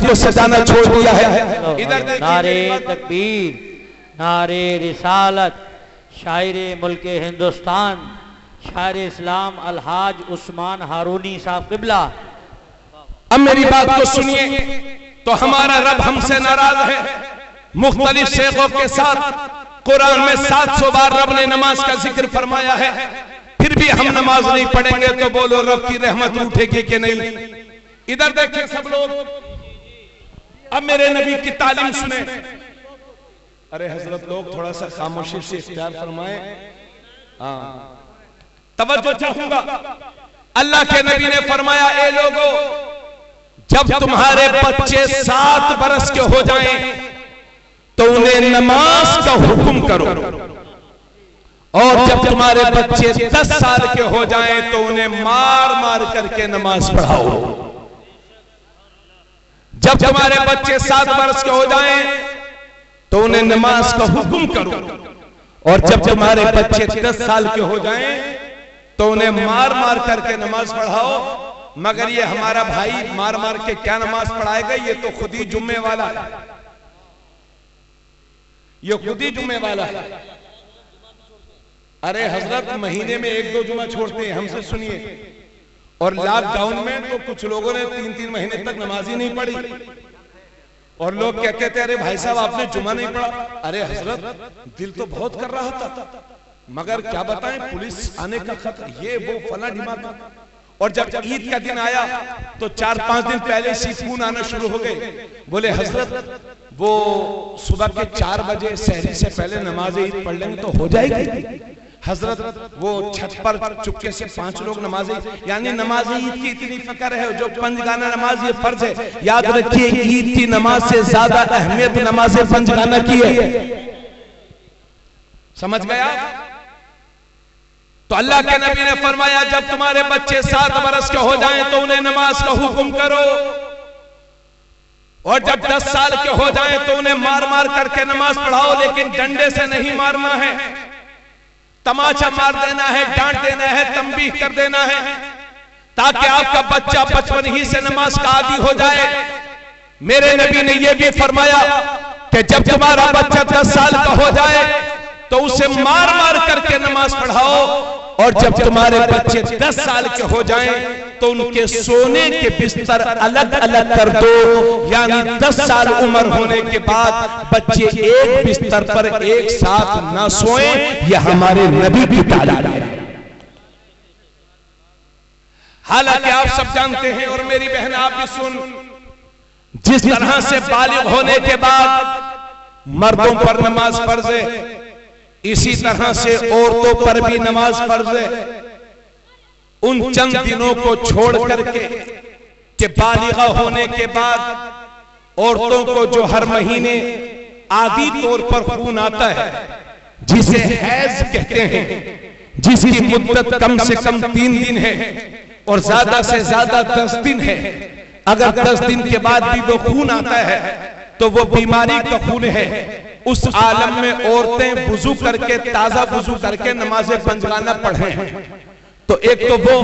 को सजाना छोड़ दिया है। इधर नारे तकबीर, नारे रिसालत, शायर मुल्के हिंदुस्तान, शायर इस्लाम अलहाज उस्मान हारूनी साहब क़िबला। अब मेरी बात को सुनिए, तो हमारा रब हमसे नाराज है। मुख्तलिफ शेखों के साथ कुरान में 700 बार रब ने नमाज का जिक्र फरमाया है, फिर भी हम नमाज नहीं पढ़ेंगे, तो बोलो रब की रहमत उठेगी कि नहीं? इधर देखिए सब लोग, अब मेरे नबी की तालीम सुने। अरे हजरत लोग थोड़ा सा खामोशी से इख्तियार फरमाएं। हाँ, तवज्जो चाहूंगा। अल्लाह के नबी ने फरमाया, ए लोगों, जब तुम्हारे बच्चे 7 बरस के हो जाएं तो उन्हें नमाज का हुक्म करो, और जब तुम्हारे बच्चे 10 साल के हो जाएं तो उन्हें मार मार करके नमाज पढ़ाओ। जब तुम्हारे बच्चे 7 बरस के हो जाएं तो उन्हें नमाज का हुक्म करो, और जब तुम्हारे बच्चे 10 साल के हो जाएं तो उन्हें मार मार करके नमाज पढ़ाओ। मगर ये हमारा भाई मार मार के क्या नमाज पढ़ाएगा? ये तो खुद ही जुम्मे वाला है, ये खुद ही जुम्मे वाला है। अरे हजरत महीने में 1-2 जुम्मा छोड़ते हैं, हमसे सुनिए। और लॉकडाउन में तो कुछ लोगों ने 3-3 महीने तक नमाज ही नहीं पढ़ी, और लोग क्या कहते हैं, अरे भाई साहब आपने जुम्मा नहीं पढ़ा। अरे हजरत दिल तो बहुत कर रहा था, मगर क्या बताएं, पुलिस आने का खतरा, ये वो फला ढिमाका। और जब ईद का दिन आया तो 4-5 दिन पहले से फोन आना शुरू हो गए, बोले हजरत वो सुबह के 4 बजे सहरी से पहले नमाज ईद पढ़ लेंगे तो हो जाएगी। हजरत वो छत पर चुपके से 5 लोग नमाज, यानी नमाज ईद की इतनी फिक्र है, जो पंजगाना नमाज ये फर्ज है। याद रखिए, ईद की नमाज से ज्यादा अहमियत नमाज पंजगाना की है। समझ गया? तो अल्लाह के नबी ने फरमाया, जब तुम्हारे बच्चे 7 बरस के हो जाएं तो उन्हें नमाज का हुक्म करो, और जब 10 साल के हो जाएं तो उन्हें मार मार करके नमाज पढ़ाओ। लेकिन डंडे से नहीं मारना है, तमाचा मार देना है, डांट देना है, तंबीह कर देना है, ताकि आपका बच्चा बचपन ही से नमाज का आदी हो जाए। मेरे नबी ने यह भी फरमाया कि जब तुम्हारा बच्चा 10 साल का हो जाए तो उसे मार मार करके नमाज पढ़ाओ, और जब तुम्हारे बच्चे 10 साल के हो जाएं तो उनके सोने के बिस्तर अलग अलग कर दो। यानी 10 साल उम्र होने के बाद बच्चे एक बिस्तर पर एक साथ न सोएं, यह हमारे नबी की तालीम है। हालांकि आप सब जानते हैं, और मेरी बहन आप भी सुन, जिस तरह से बालिग होने के बाद मर्दों पर नमाज फर्ज है, इसी तरह से औरतों पर भी नमाज फर्ज है। उन चंद दिनों को छोड़ करके कि बालिगा होने के बाद औरतों को जो हर महीने आदि तौर पर खून आता है, जिसे हैज कहते हैं, जिसकी मुद्दत कम से कम 3 दिन है और ज्यादा से ज्यादा 10 दिन है। अगर 10 दिन के बाद भी वो खून आता है तो वो बीमारी का खून है। उस आलम में औरतें वुजू करके, ताजा वुजू करके नमाज पंजगाना पढ़ें, तो एक तो वो,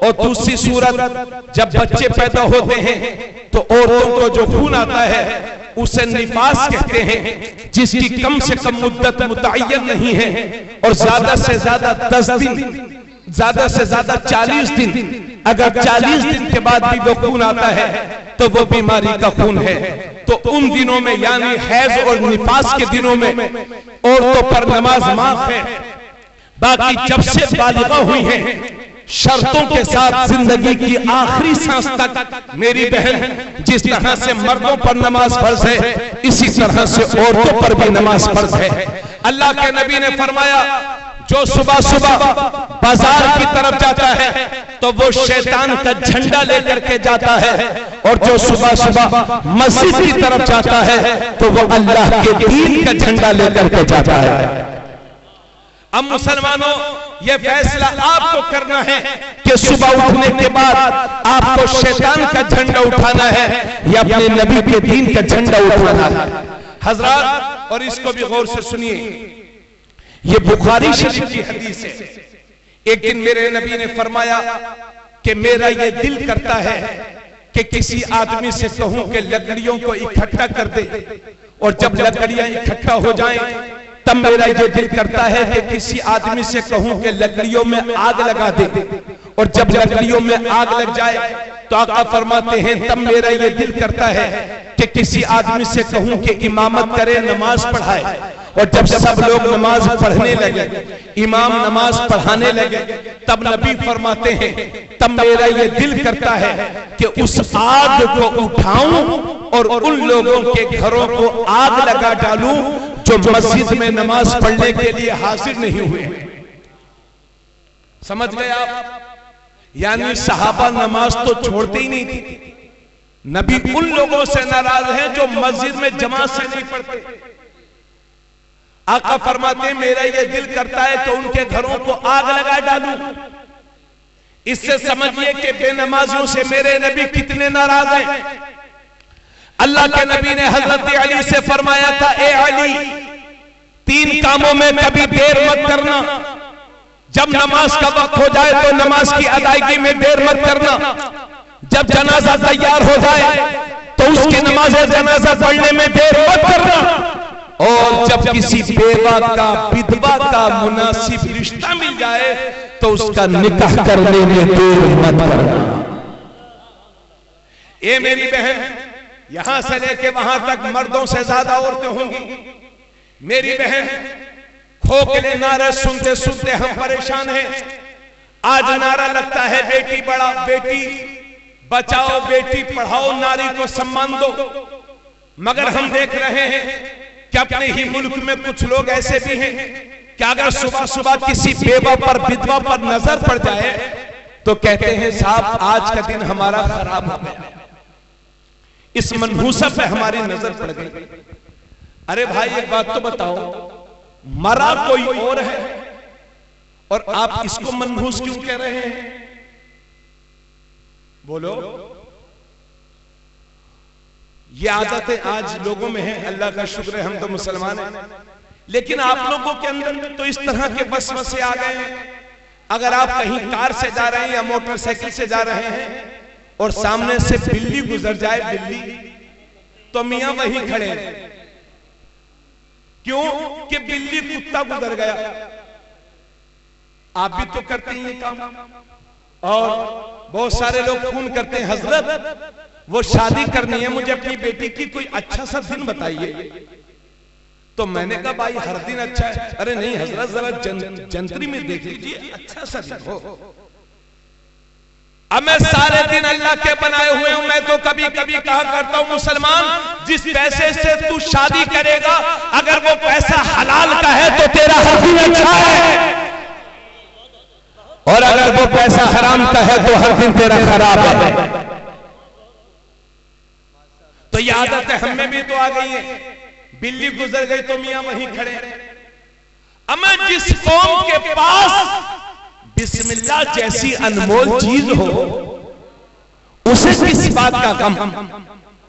और दूसरी सूरत जब बच्चे पैदा होते हैं तो औरतों को जो खून आता है उसे निफास कहते हैं, जिसकी कम से कम मुद्दत मुतय्यन नहीं है और ज्यादा से ज्यादा 10 दिन, ज्यादा से ज्यादा 40 दिन। अगर 40 दिन के बाद भी वो खून आता है तो वो बीमारी का खून है। तो उन दिनों में यानी हैज और निफास के दिनों में औरतों पर नमाज माफ है। बाकी जब से बालिगा हुई हैं शर्तों के साथ जिंदगी की आखिरी सांस तक मेरी बहन, जिस तरह से मर्दों पर नमाज फर्ज है इसी तरह से औरतों पर भी नमाज फर्ज है। अल्लाह के नबी ने फरमाया जो सुबह सुबह बाजार की तरफ जाता है तो वो शैतान का झंडा लेकर के जाता है, और जो सुबह सुबह मस्जिद की तरफ जाता है तो वो अल्लाह के दीन का झंडा लेकर के जाता है। अब मुसलमानों ये फैसला आपको करना है कि सुबह उठने के बाद आपको शैतान का झंडा उठाना है या अपने नबी के दीन का झंडा उठाना है। हजरात, और इसको भी गौर से सुनिए, ये बुखारी शरीफ की हदीस है। एक दिन मेरे नबी ने फरमाया कि मेरा ये दिल करता है कि किसी आदमी से कहूं कि लकड़ियों को इकट्ठा कर दे, और जब लकड़ियां इकट्ठा हो जाएं तब मेरा ये दिल करता है कि किसी आदमी से कहूं कि लकड़ियों में आग लगा दे, और जब लकड़ियों में आग लग जाए तो आका फरमाते हैं तब मेरा ये दिल करता है कि किसी आदमी से कहूं कि इमामत करे, नमाज पढ़ाए। और जब सब लोग नमाज पढ़ने लगे, इमाम नमाज पढ़ाने लगे, तब नबी फरमाते हैं तब मेरा ये दिल करता है कि उस आग को उठाऊं और उन लोगों के घरों को आग लगा डालूं जो मस्जिद में नमाज पढ़ने के लिए हाजिर नहीं हुए। समझ गए आप? यानी सहाबा नमाज तो छोड़ते ही नहीं थे। नबी उन लोगों से नाराज हैं जो मस्जिद में जमात से नहीं पढ़ते। आका फरमाते हैं मेरा ये दिल करता है तो उनके घरों को आग लगा डालूं। इससे समझिए कि बेनमाजियों से मेरे नबी कितने नाराज हैं। अल्लाह के नबी ने हजरत अली से फरमाया था, ए अली, 3 कामों में कभी देर मत करना। जब नमाज का वक्त हो जाए तो नमाज की अदायगी में देर मत करना। जब जनाजा तैयार हो जाए तो उसकी नमाज जनाजा पढ़ने में देर मत करना। और जब किसी बेवा का, विधवा का मुनासिब रिश्ता मिल जाए तो उसका निकाह करने में देर मत करना। ये मेरी बहन, यहां से लेके वहां तक मर्दों से ज्यादा औरतें होंगी। मेरी बहन, खोखले नारे सुनते सुनते हम परेशान हैं। आज नारा लगता है बेटी बढ़ाओ, बेटी बचाओ, बेटी पढ़ाओ, नारी को सम्मान दो। मगर हम देख रहे हैं कि अपने ही मुल्क में कुछ लोग ऐसे भी हैं कि अगर सुबह सुबह किसी बेवा पर, विधवा पर नजर पड़ जाए तो कहते हैं साहब आज का दिन हमारा खराब हो गया, इस मनहूसा पे हमारी नजर पड़ गई। अरे भाई एक बात तो बताओ, मरा कोई और है और आप इसको मनहूस क्यों कह रहे हैं? बोलो। ये आदतें आज लोगों में हैं, अल्लाह का शुक्र है हम तो मुसलमान हैं, लेकिन आप लोगों के अंदर तो इस तरह के वसवसे आ गए हैं। अगर आप कहीं कार से जा रहे हैं या मोटरसाइकिल से जा रहे हैं और सामने से बिल्ली गुजर जाए, बिल्ली, तो मियां वहीं खड़े हैं। क्यों? कि बिल्ली कुत्ता गुजर गया। आप भी तो करते हैं ये काम। और बहुत सारे लोग फोन करते हैं, हजरत वो शादी करनी है, मुझे अपनी बेटी की कोई अच्छा सा दिन बताइए। तो मैंने कहा भाई हर दिन अच्छा है। अरे नहीं हजरत, जरा जंतरी में देख लीजिए, अच्छा सा दिन हो। अब मैं सारे दिन अल्लाह के बनाए हुए हूं। मैं तो कभी कभी कहा करता हूं, मुसलमान, जिस पैसे से तू शादी करेगा अगर वो पैसा हलाल का है तो तेरा हर दिन अच्छा है, और अगर वो पैसा हराम का है तो हर दिन तेरा खराब है। तो ये आदत है हम में भी तो आ गई है। बिल्ली गुजर गई तो मियां वहीं खड़े। अब मैं जिस कौम के पास बिस्मिल्लाह जैसी अनमोल चीज हो उसे किस बात का गम।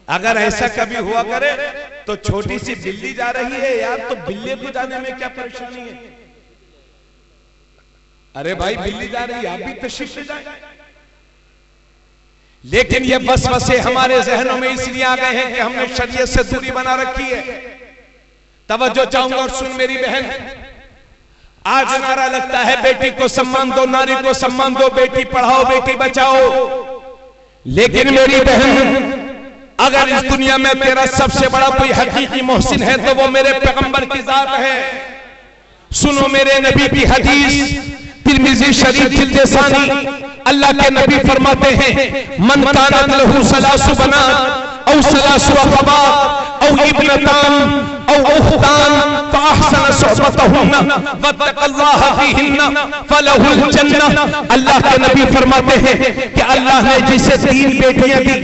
अगर ऐसा कभी हुआ करे तो छोटी सी बिल्ली जा रही है यार, तो बिल्ली को जाने में क्या परेशानी है? अरे भाई बिल्ली जा रही है, आप भी तशरीफ ले जाए। लेकिन ये वसवसे हमारे जहनों में इसलिए आ गए हैं कि हमने शरीयत से दूरी बना रखी है। तवज्जो चाहूंगा और सुन मेरी बहन, आज नारा लगता है बेटी को सम्मान दो, नारी को सम्मान दो, बेटी पढ़ाओ बेटी बचाओ। लेकिन मेरी बहन, अगर इस दुनिया में तेरा सबसे बड़ा कोई हकीकी मोहसिन है तो वो मेरे पैगंबर की जात है। सुनो मेरे नबी की हदीस, तिरमिज़ी शरीफ जिल्द सानी, अल्लाह के नबी फरमाते हैं, मन कानत लहू सलासु बनात औ सलासु अखवात औ इब्नतान औ उख्तान फअहसन सुहबतहुन्ना वत्तक़ल्लाह फीहिन्ना फलहुल जन्नह। अल्लाह के नबी फरमाते हैं कि अल्लाह ने जिसे 3 बेटियां दी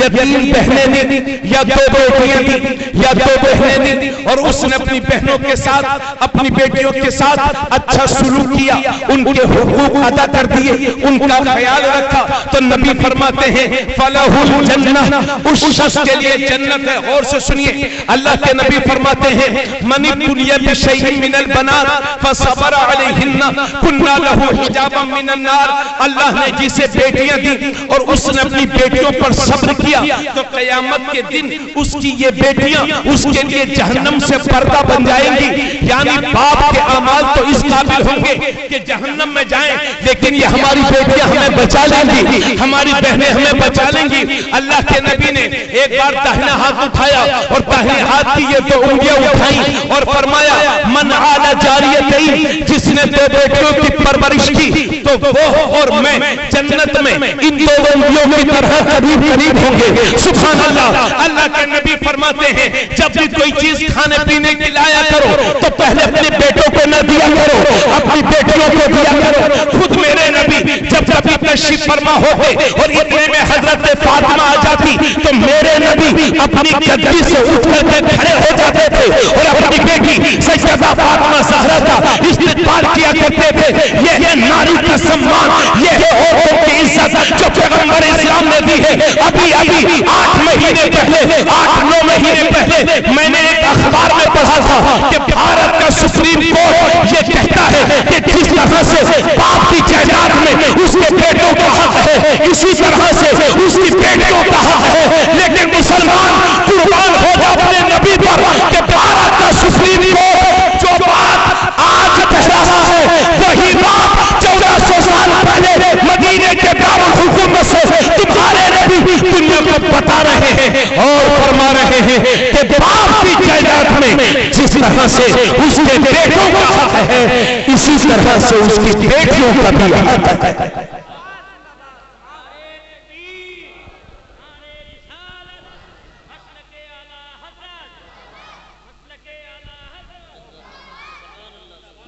या 3 बहनें दी या 2 बेटियां दी या 2 बहनें दी और उसने अपनी बहनों के साथ, अपनी बेटियों के साथ अच्छा सुलूक किया, उनके हुकूक अदा कर दिए, उनका ख्याल रखा, तो नबी फरमाते हैं फलहुल जन्नह, उस शख्स के लिए जन्नत है। गौर से सुनिए, अल्लाह के नबी फरमाते हैं मन दुनिया बिशैइन मिनल बनात फसबर अलैहिन्ना कुन्ना लहू हिजाबम मिनन नार। अल्लाह ने जिसे बेटियां दी और उसने अपनी बेटियों पर सब्र किया तो क़यामत के दिन उसकी ये बेटियां उसके लिए जहन्नम से पर्दा बन जाएंगी। यानी बाप के अमाल तो इस काबिल होंगे कि जहन्नम में जाएं, लेकिन ये हमारी बेटियां हमें बचा लेंगी, हमारी बहनें हमें बचा लेंगी। अल्लाह के नबी ने एक बार दाहिना हाथ उठाया और दाहिने हाथ की ये 2 उंगलियां उठाई और फरमाया मन आला जारियतैन, जिसने 2 बेटियों की परवरिश की तो वो और मैं जन्नत में इन 2 उंगलियों की तरह करीब करीब होंगे। सुभान अल्लाह। अल्लाह के नबी फरमाते हैं जब भी कोई चीज खाने पीने की लाया करो तो पहले अपने बेटों को न दिया करो, अपनी बेटियों को दिया करो। खुद मेरे नबी जब कभी तशरीफ फरमा होते और इतने में हजरत फातिमा आ जाती तो मेरे नबी अपनी गद्दी से उठ करके खड़े हो जाते थे और अपनी बेटी सैयदा फातिमा ज़हरा का इस्तेमाल किया करते थे। ये नारी का सम्मान, ये औरतों की इज्जत जो पैगंबर इस्लाम ने दी है। अभी 8 महीने पहले, 8-9 महीने पहले मैंने एक अखबार में पढ़ा था कि भारत का सुप्रीम कोर्ट ये कहता है कि जिस तरह से बाप की जायदाद में उसके बेटों का हक है, इसी तरह से उसकी बेटियों का हक है। लेकिन मुसलमान कुर्बान हो जाए अपने नबी पर कि भारत का सुप्रीम कोर्ट जो बात आज कह रहा है वही बात 1400 साल पहले मदीने के दारुल हुकूमत से तुम्हारे नबी दुनिया को बता रहे हैं और फरमा रहे हैं कि बाप की जायदाद में जिस तरह से उसके बेटों का हक है, इसी तरह से उसकी बेटियों का भी हक है।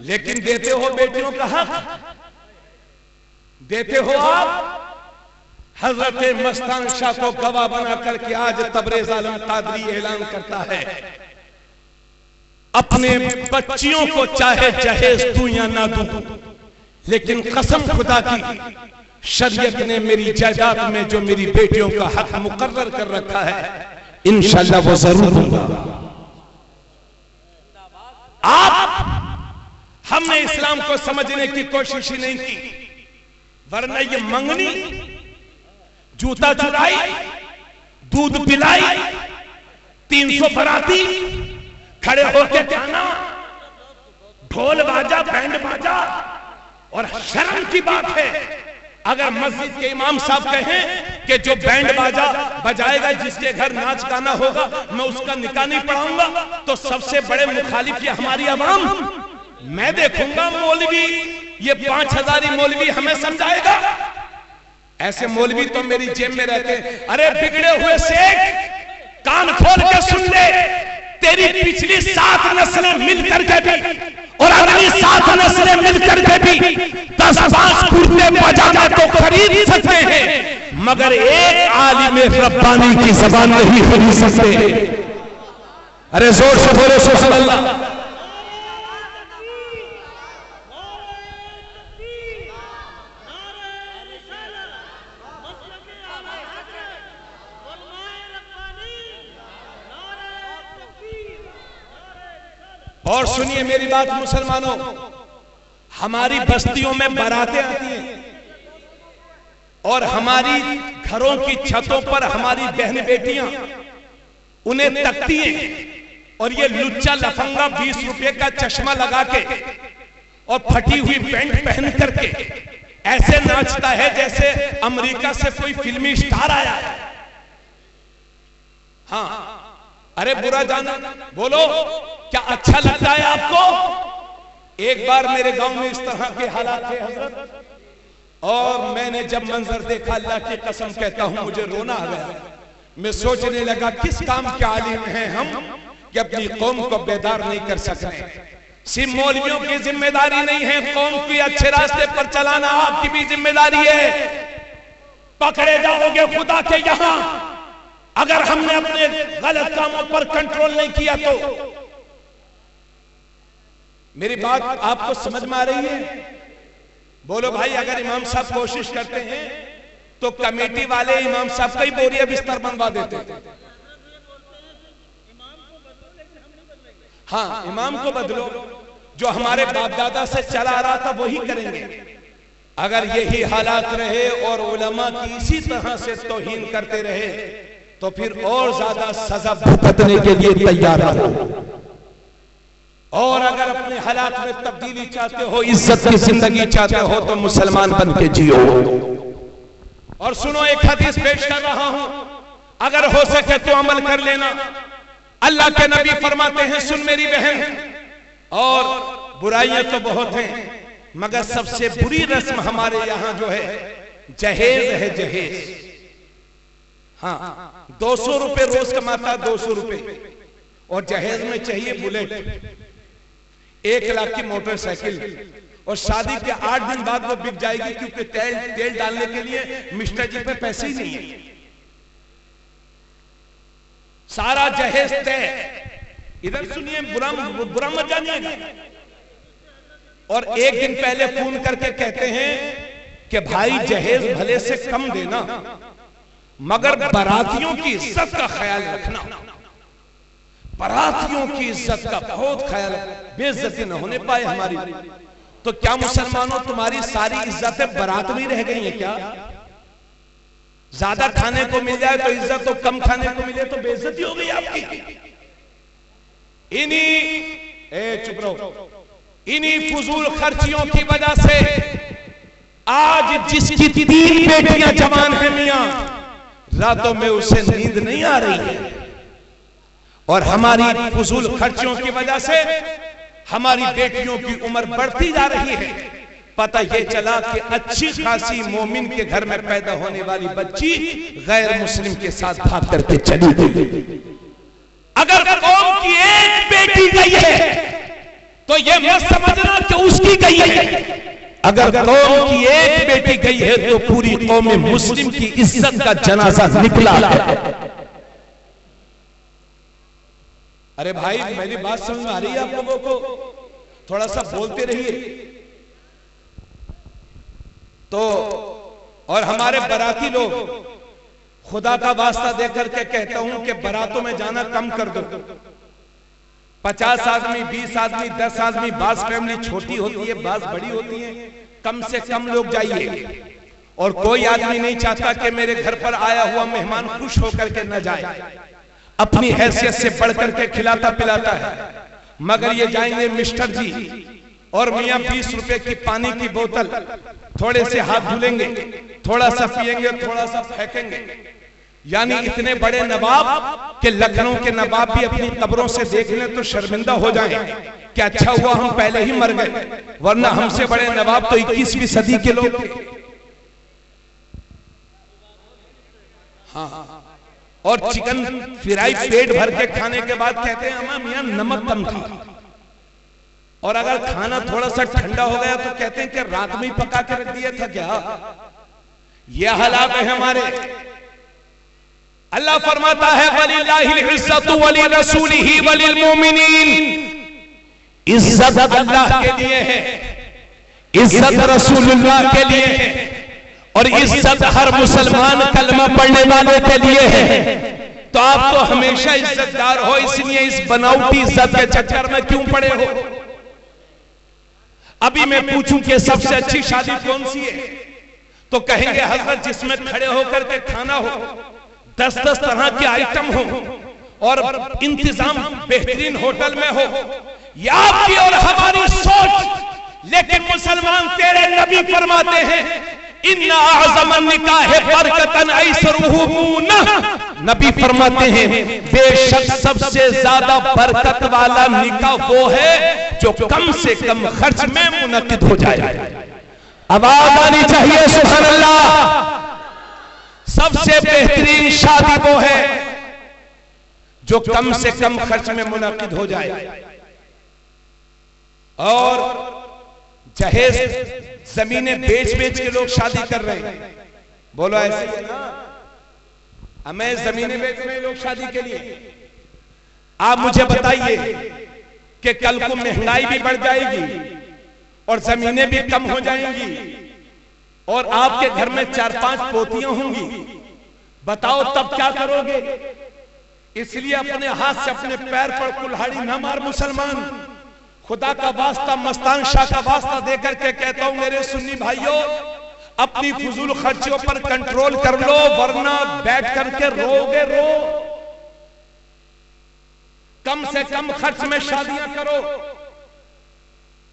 लेकिन देते हो बेटियों का हक, देते हो आप। हजरत मस्तान शाह को गवाह बना करके आज तबरेज आलम कादरी ऐलान करता है अपने बच्चियों को चाहे जहेज दूं या ना दूं, लेकिन कसम खुदा की शरीयत ने मेरी जायदाद में जो मेरी बेटियों का हक मुकर्रर कर रखा है इंशाअल्लाह वो जरूर दूंगा। आप हमने इस्लाम को समझने की कोशिश ही नहीं की, वरना ये मंगनी, जूता चुराई, दूध पिलाई, 300 बराती खड़े होकर गाना, ढोल बाजा, बैंड बाजा। और शर्म की बात है अगर मस्जिद के इमाम साहब कहें कि जो बैंड बाजा बजाएगा, जिसके घर नाच गाना होगा, मैं उसका निकाह नहीं पढ़ाऊंगा, तो सबसे बड़े मुखालिफ ये हमारी अवाम। मैं देखूंगा मौलवी, ये 5000 मौलवी हमें समझाएगा। ऐसे मौलवी तो मेरी जेब में रहते हैं। अरे बिगड़े हुए शेख, कान खोल के सुन ले, तेरी पिछली 7 नस्लें मिलकर के भी और अगली 7 नस्लें मिलकर के भी 10-5 कुर्ते पजामा तो खरीद सकते हैं, मगर एक आलिम रब्बानी की ज़बान नहीं खरीद सकते। अरे जोर से बोलो सुभान अल्लाह। और सुनिए मेरी बात मुसलमानों, हमारी बस्तियों में बारातें आती हैं और हमारी घरों की छतों पर हमारी बहन बेटियां उन्हें तकती हैं और ये लुच्चा लफंगा 20 रुपए का चश्मा लगा के और फटी हुई पैंट पहन करके ऐसे नाचता है जैसे अमेरिका से कोई फिल्मी स्टार आया है। हाँ, अरे बुरा जाना, बोलो क्या अच्छा लगता है आपको? एक बार मेरे गांव में इस तरह के हालात थे हजरत, और मैंने जब मंजर देखा, अल्लाह की कसम कहता हूं मुझे रोना आ गया। मैं सोचने लगा किस काम के आलिम हैं हम कि अपनी कौम को बेदार नहीं कर सकते। सिर्फ मौलवियों की जिम्मेदारी नहीं है, कौम की अच्छे रास्ते पर चलाना आपकी भी जिम्मेदारी है। पकड़े जाओगे खुदा के यहां अगर हमने अपने गलत कामों पर कंट्रोल नहीं किया तो। मेरी बात आपको समझ में आ रही है? बोलो भाई, अगर इमाम साहब कोशिश करते हैं तो कमेटी वाले इमाम साहब का ही बोरिया बिस्तर बनवा देते। हाँ, इमाम को बदलो, जो हमारे बाप दादा से चला आ रहा था वही करेंगे। अगर यही हालात रहे और उलमा की इसी तरह से तौहीन करते रहे तो फिर और ज्यादा सजा भुगतने के लिए तैयार हो। और अगर अपने हालात में तब्दीली चाहते हो, इज्जत की जिंदगी चाहते हो तो मुसलमान बन के जियो। और सुनो, एक हदीस पेश कर रहा हूं, अगर हो सके तो अमल कर लेना। अल्लाह के नबी फरमाते हैं, सुन मेरी बहन, और बुराइयां तो बहुत हैं मगर सबसे बुरी रस्म हमारे यहां जो है जहेज है, जहेज। हाँ, 200 रुपए रोज कमाता, 200 रुपए, और जहेज में चाहिए बुलेट, 1 लाख की मोटरसाइकिल, और शादी के 8 दिन बाद वो बिक जाएगी क्योंकि तेल डालने के लिए मिस्टर जी पे पैसे ही नहीं है। सारा जहेज तय। इधर सुनिए, बुरा मत जानिएगा। और एक दिन पहले फोन करके कहते हैं कि भाई जहेज भले से कम देना मगर बारातियों की इज्जत का ख्याल रखना। बारातियों की इज्जत का बहुत ख्याल, बेइज्जती न होने पाए हमारी। तो क्या मुसलमानों, तुम्हारी सारी इज्जतें बारात में रह गई हैं क्या? ज्यादा खाने को मिल जाए तो इज्जत, तो कम खाने को मिले तो बेइज्जती हो गई आपकी। चुप रहो, इन्हीं फजूल खर्चियों की वजह से आज जिसकी 3 बेटियां जवान है मियां, रातों में उसे नींद नहीं आ रही है। और हमारी फजूल खर्चियों की वजह से हमारी बेटियों की उम्र बढ़ती जा रही है। पता यह चला कि अच्छी खासी मोमिन के घर में पैदा होने वाली बच्ची गैर मुस्लिम के साथ भाग करके चली गई। अगर कौम की एक बेटी गई है तो यह मत समझना कि उसकी गई है। अगर कौम की एक बेटी गई है तो पूरी कौम मुस्लिम की इज्जत का जनाजा निकला है। अरे भाई, मेरी बात समझ में आ रही है आप लोगों को? थोड़ा सा बोलते रहिए। तो और हमारे बाराती लोग, खुदा का वास्ता देकर के कहता हूं कि बारातों में जाना कम कर दो। 50 आदमी, 20 आदमी, 10 आदमी, बास फैमिली छोटी होती है, बास बड़ी होती है, कम से कम लोग जाइए। और कोई आदमी नहीं चाहता कि मेरे घर पर आया हुआ मेहमान खुश होकर के न जाए, अपनी हैसियत से बढ़कर के खिलाता पिलाता है। मगर ये जाएंगे मिस्टर जी और मियां 20 रुपए की पानी की बोतल, थोड़े से हाथ धुलेंगे, थोड़ा सा पिएंगे, थोड़ा सा फेंकेंगे। यानी इतने बड़े नवाब के लखनऊ के नवाब भी अपनी कब्रों से देख लें तो शर्मिंदा हो जाएं कि अच्छा हुआ हम पहले ही मर गए, वरना हमसे बड़े नवाब तो 21वीं सदी के लोग थे। हाँ, और चिकन फ्राई पेट भर के खाने के बाद कहते हैं अम्मा मियां नमक कम था। और अगर खाना थोड़ा सा ठंडा हो गया तो कहते हैं कि रात में ही पका के रख दिया था क्या? यह हालात है हमारे। अल्लाह फरमाता है वलिल्लाहिल इज्जतु वली रसूलिही वलिल मोमिनीन। इज्जत अल्लाह के लिए है, इज्जत रसूलुल्लाह के लिए है, और इज्जत हर मुसलमान कलमा पढ़ने वाले के लिए है। तो आप तो हमेशा इज्जतदार हो, इसलिए इस बनावटी इज्जत के चक्कर में क्यों पड़े हो? अभी मैं पूछूं कि सबसे अच्छी शादी कौन सी है, तो कहेंगे हजरत जिसमें खड़े होकर के खाना हो, 10-10 तरह के आइटम हो और इंतजाम बेहतरीन होटल में हो। ये आपकी और हमारी सोच, लेकिन मुसलमान तेरे नबी फरमाते हैं इन्ना आज़मन निकाह बरकतन ऐसरुहु मुनह। नबी फरमाते हैं बेशक सबसे ज्यादा बरकत वाला निकाह वो है जो कम से कम खर्च में मुनक्किद हो जाए। आवाज आनी चाहिए सुभान अल्लाह। सबसे बेहतरीन शादी वो है जो कम से कम खर्च में मुनक्किद हो जाए। और जहेज जमीनें बेच बेच के लोग शादी कर रहे हैं, बोलो ऐसे ही ना, हमें जमीनें बेच रहे हैं लोग शादी के लिए। आप मुझे बताइए कि कल को महंगाई भी बढ़ जाएगी और जमीनें भी कम हो जाएंगी और आपके घर में 4-5 पोतियां होंगी, बताओ तब क्या करोगे? इसलिए अपने हाथ से अपने पैर पर कुल्हाड़ी न मार मुसलमान। खुदा का वास्ता, मस्तान शाह का वास्ता देकर के कहता हूं मेरे सुन्नी भाइयों, अपनी फजूल खर्चों पर कंट्रोल कर लो, वरना बैठ करके रोगे रो। कम से कम खर्च में शादियां करो।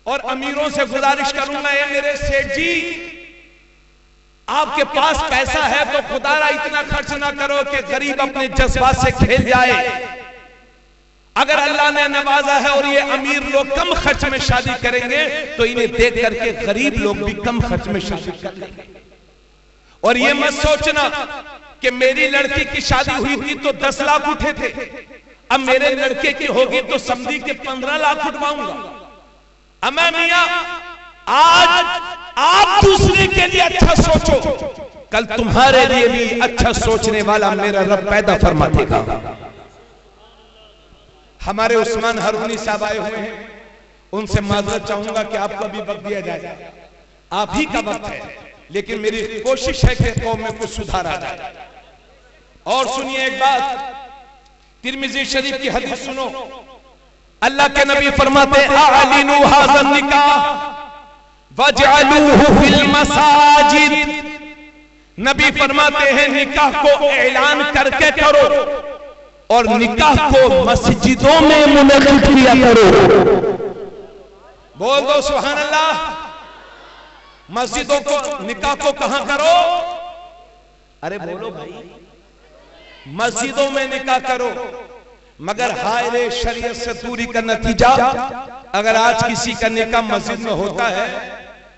और अमीरों से गुजारिश करूंगा, ये मेरे सेठ जी, आपके पास पैसा है तो खुदारा इतना खर्च ना करो कि गरीब अपने जज्बात से खेल जाए। अगर अल्लाह ने नवाजा है और ये अमीर लोग कम खर्च में शादी करेंगे तो इन्हें देख करके गरीब लोग भी कम खर्च में शादी कर लेंगे। और ये मत सोचना कि मेरी लड़की की शादी हुई थी तो 10 लाख उठे थे, अब मेरे लड़के की होगी तो समझी के 15 लाख उठवाऊंगा। अम्मा मियां, आज आप दूसरे के लिए अच्छा सोचो, कल तुम्हारे लिए भी अच्छा सोचने वाला मेरा रब पैदा फरमा देगा। हमारे उस्मान हारूनी साहब आए हुए हैं, उनसे माजरत चाहूंगा कि आपको भी वक्त दिया जाए, आप ही का वक्त है, लेकिन मेरी कोशिश है कि कौम में कुछ सुधार आ जाए। और सुनिए एक बात, तिरमिज़ी शरीफ की हदीस सुनो। अल्लाह के नबी फरमाते आलिनु हाज़न निकाह वजअलूहु फिल मसाजिद। नबी फरमाते हैं निकाह को ऐलान करके करो और निकाह को मस्जिदों में मुनक़्क़िद किया करो। बोल दो सुभान अल्लाह। मस्जिदों को, निकाह को कहां करो? अरे बोलो भाई, मस्जिदों में निकाह करो। मगर हाय रे, शरीयत से दूरी का नतीजा, अगर आज किसी का निकाह मस्जिद में होता है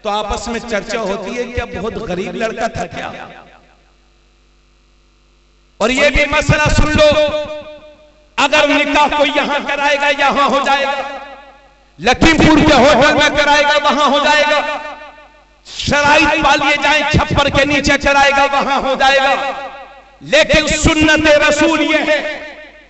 तो आपस में चर्चा होती है कि बहुत गरीब लड़का था क्या। और ये भी मसला सुन लो, अगर निकाह को यहां कराएगा यहां हो जाएगा, लखीमपुर के होटल में कराएगा वहां हो जाएगा, शराइत पा लिए जाए छप्पर के नीचे कराएगा वहां हो जाएगा। लेकिन सुन्नत रसूल ये है,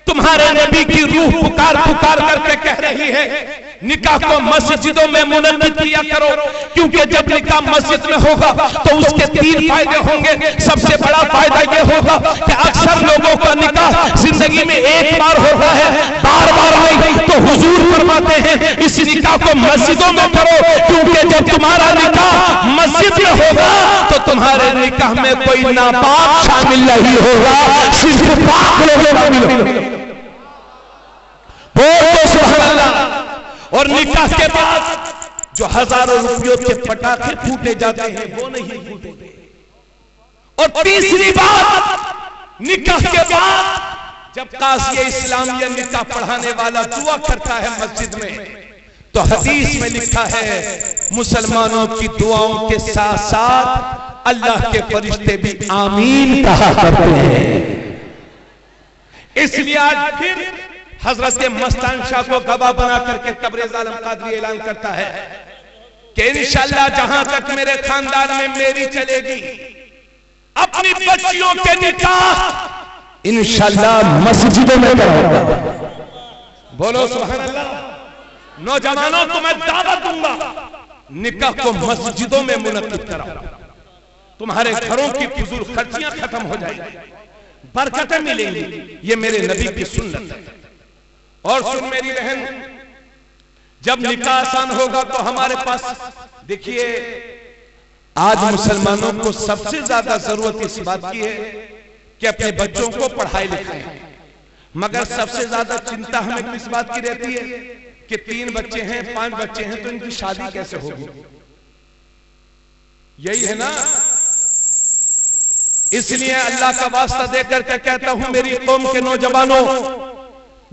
तुम्हारे नबी की रूह पुकार पुकार करके कह रही है निकाह को मस्जिदों में मुनक़्क़िद किया करो, क्योंकि जब निकाह मस्जिद में होगा तो उसके 3 फायदे होंगे। सबसे बड़ा फायदा यह होगा कि अक्सर लोगों का निकाह जिंदगी में एक बार होता है, बार बार नहीं। तो हुजूर फरमाते हैं इस निकाह को मस्जिदों में करो, क्योंकि जब तुम्हारा निकाह मस्जिद में होगा तो तुम्हारे निकाह में कोई नापाक शामिल नहीं होगा, सिर्फ पाक लोग शामिल होंगे। बोलो सुभान अल्लाह। और निकाह के बाद जो हजारों रुपयों के पटाखे फूटे जाते हैं वो नहीं फूटेंगे। और तीसरी बात, निकाह के बाद जब काज़ी इस्लाम या निकाह पढ़ाने वाला दुआ करता है मस्जिद में, तो हदीस में लिखा है मुसलमानों की दुआओं के साथ साथ अल्लाह के फरिश्ते भी आमीन कहा करते हैं। इसलिए आज फिर हजरत मस्तान शाह को गवाह बना करके तबरेज़ आलम कादरी ऐलान करता है कि इंशाअल्लाह जहां तक मेरे खानदान में मेरी चलेगी, अपनी बच्चियों के निकाह इंशाअल्लाह मस्जिदों में कराऊंगा। बोलो सुभान अल्लाह। नौजवानों को मैं दावत दूंगा, निकाह को मस्जिदों में मुनक़्क़िद कराओ, तुम्हारे घरों की फिजूल खर्चियां खत्म हो जाएगी, बरकतें मिलेंगी। ये मेरे नबी की सुन्नत है। और सुन मेरी बहन, जब निकाह आसान होगा तो हमारे पास, देखिए आज मुसलमानों को सबसे ज्यादा जरूरत इस बात की है कि अपने बच्चों को पढ़ाई लिखाएं, मगर सबसे ज्यादा चिंता हमें किस बात की रहती है कि 3 बच्चे हैं 5 बच्चे हैं तो इनकी शादी कैसे होगी, यही है ना। इसलिए अल्लाह का वास्ता देकर के कहता हूं मेरी कौम के नौजवानों,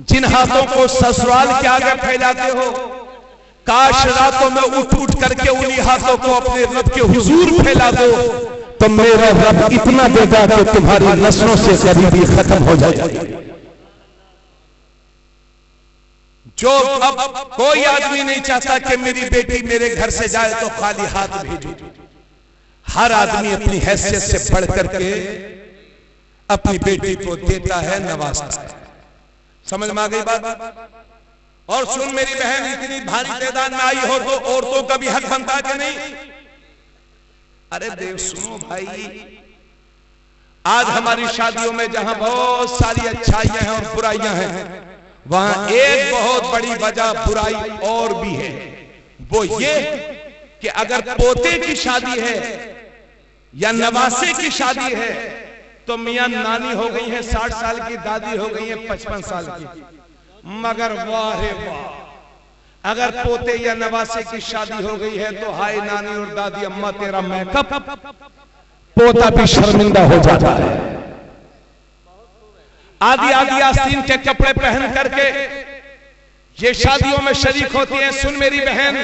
जिन हाथों को ससुराल के आगे फैलाते हो, काश रातों में उठ उठ करके उन्हीं हाथों को अपने रब के हुजूर फैला दो, तो मेरा रब इतना देगा कि तुम्हारी नस्लों से गरीबी खत्म हो जाएगी। जो अब कोई आदमी नहीं चाहता कि मेरी बेटी मेरे घर से जाए तो खाली हाथ भेजो। हर आदमी अपनी हैसियत से बढ़ करके अपनी बेटी को देता है, नवाजता है। समझ में आ गई बात? और सुन मेरी बहन, इतनी भारी तादाद में आई हो तो औरतों का भी हक बनता है कि नहीं? अरे देव सुनो भाई, आज हमारी शादियों में जहां बहुत सारी अच्छाइयां हैं और बुराइयां हैं, वहां एक बहुत बड़ी वजह बुराई और भी है, वो ये कि अगर पोते की शादी है या नवासे की शादी है तो मियां नानी हो गई है 60 साल की, दादी हो गई है 55 साल की, मगर वाह रे वाह, अगर पोते या नवासे की शादी हो गई है तो हाय नानी और दादी अम्मा तेरा मेकअप, पोता भी शर्मिंदा हो जाता है। आदि आदि आस्तीन के कपड़े पहन करके ये शादियों में शरीक होती हैं। सुन मेरी बहन,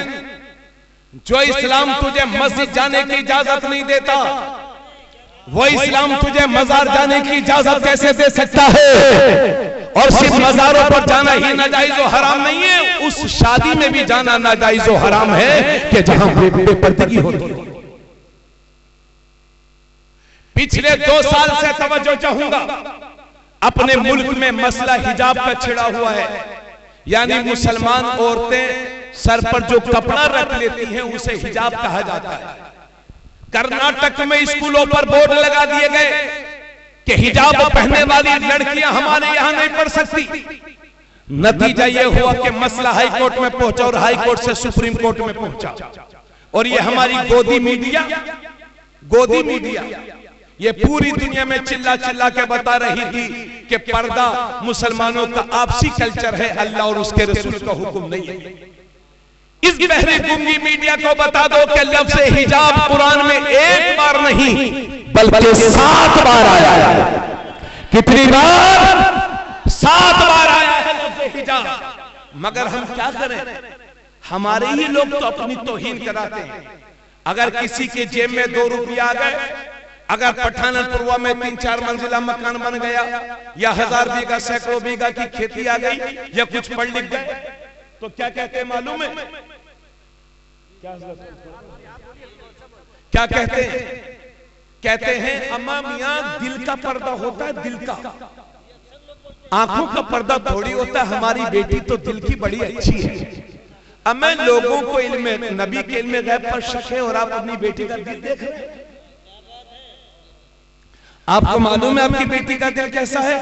जो इस्लाम तुझे मस्जिद जाने की इजाजत नहीं देता, वो इस्लाम तुझे मजार जाने की इजाजत कैसे दे सकता है? और सिर्फ मजारों पर जाना ही नाजायज और हराम नहीं है, उस शादी में भी जाना नाजायज और हराम है कि जहां बेपर्दगी होती है। पिछले 2 साल से तवज्जो चाहूंगा, अपने मुल्क में मसला हिजाब का छिड़ा हुआ है, यानी मुसलमान औरतें सर पर जो कपड़ा रख लेती हैं उसे हिजाब कहा जाता है। कर्नाटक में स्कूलों पर बोर्ड लगा दिए गए कि हिजाब पहनने वाली लड़कियां हमारे यहां नहीं पढ़ सकती। नतीजा यह हुआ कि मसला हाई कोर्ट में पहुंचा और हाई कोर्ट से सुप्रीम कोर्ट में पहुंचा। और ये हमारी गोदी मीडिया ये पूरी दुनिया में चिल्ला चिल्ला के बता रही थी कि पर्दा मुसलमानों का आपसी कल्चर है, अल्लाह और उसके रसूल का हुक्म नहीं है। इस बहरी गूंगी मीडिया को बता दो कि लफ्ज़ हिजाब कुरान में 1 बार नहीं बल्कि 7 बार आया है। कितनी बार? 7 बार आया है लफ्ज़ हिजाब। मगर हम क्या करें, हमारे ही लोग तो अपनी तौहीन कराते हैं। अगर किसी के जेब में 2 रुपया आ गए, अगर पठानपुरवा में 3-4 मंजिला मकान बन गया, या 1000 बीघा सैकड़ों बीघा की खेती आ गई, या कुछ पढ़ लिख गए, तो क्या कहते हैं मालूम है? क्या कहते हैं? कहते हैं अम्मा मियां दिल का पर्दा होता है, दिल का, आंखों का पर्दा थोड़ी होता है। हमारी बेटी तो दिल की बड़ी अच्छी है। अब मैं लोगों को इल्म नबी के इल्म गैब पर शक है और आप अपनी बेटी का दिल देख रहे हैं। आपको मालूम है आपकी बेटी का दिल कैसा है?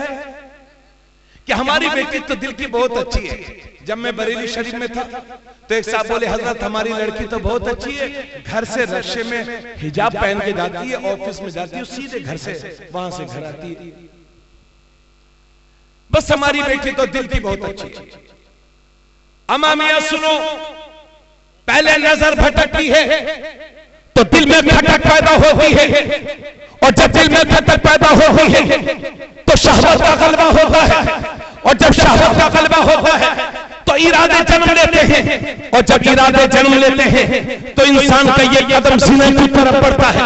कि हमारी बेटी तो दिल की बहुत अच्छी है। जब मैं बरेली शरीफ में था तो एक साहब बोले, हजरत हमारी लड़की तो बहुत अच्छी है, घर से रश्ते में हिजाब पहन के जाती है, ऑफिस में जाती है, सीधे घर से वहां से घर आती है। बस हमारी बेटी तो दिल की बहुत अच्छी है। अम्मा मियां सुनो, पहले नजर भटकती है तो दिल में खटक पैदा होती है, और जब दिल में खटक पैदा होती है तो शहवत का गलबा होता है, और जब शहवत का गलबा होता है तो इरादे जन्म लेते हैं, और जब इरादे जन्म लेते हैं तो इंसान का ये कदम ज़िना की तरफ बढ़ता है।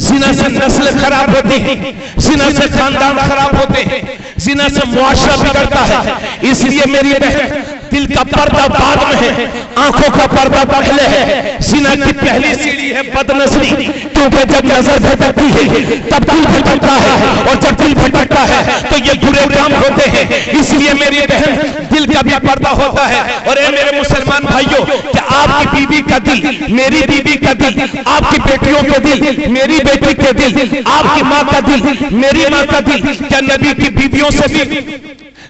ज़िना से नस्ल खराब होती है, ज़िना से खानदान खराब होते हैं, ज़िना से मुआशरा बिगड़ता है। इसलिए मेरी बहन, दिल का पर्दा बाद में है, आंखों का पर्दा पहले है। ज़िना की पहली सीढ़ी है बदनजरी, क्योंकि जब नजर भटकती है तब दिल भटकता है, और जब दिल भटकता है तो ये बुरे काम होते हैं। इसलिए मेरी बहन, दिल का भी पर्दा होता है। और ये मेरे मुसलमान भाइयों, कि आपकी बीवी का दिल मेरी बीवी का दिल, आपकी बेटियों के दिल मेरी बेटी के दिल, आपकी माँ का दिल मेरी माँ का दिल, क्या नबी की बीवियों से भी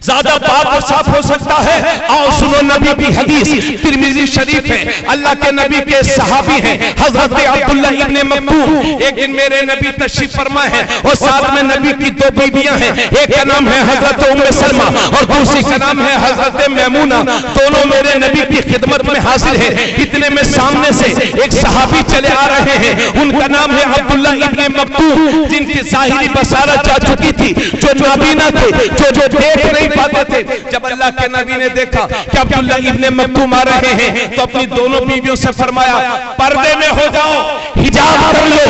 ज्यादा पाक और साफ हो सकता है। आओ सुनो नबी की हदीस, तिरमिज़ी शरीफ है। अल्लाह के नबी के सहाबी हैं हजरत अब्दुल्लाह इब्ने मक्तूम। एक दिन मेरे नबी तशरीफ फरमा है और साथ में नबी की दो बीबियां हैं, एक का नाम है हजरत उम्मे सलमा और दूसरी का नाम है हजरत मैमूना। दोनों मेरे नबी की खिदमत में हाजिर है। इतने में सामने से एक सहाबी चले आ रहे हैं, उनका नाम है अब्दुल्लाह इब्ने मक्तूम, जिनकी ज़ाहिरी बसारत जा चुकी थी, जो नाबीना थे, जो देख नहीं पाते थे। जब अल्लाह के नबी ने देखा कि अब्दुल्लाह इब्ने मक्तूम आ रहे हैं तो अपनी दोनों बीवियों से फरमाया, पर्दे में हो जाओ, हिजाब कर लो,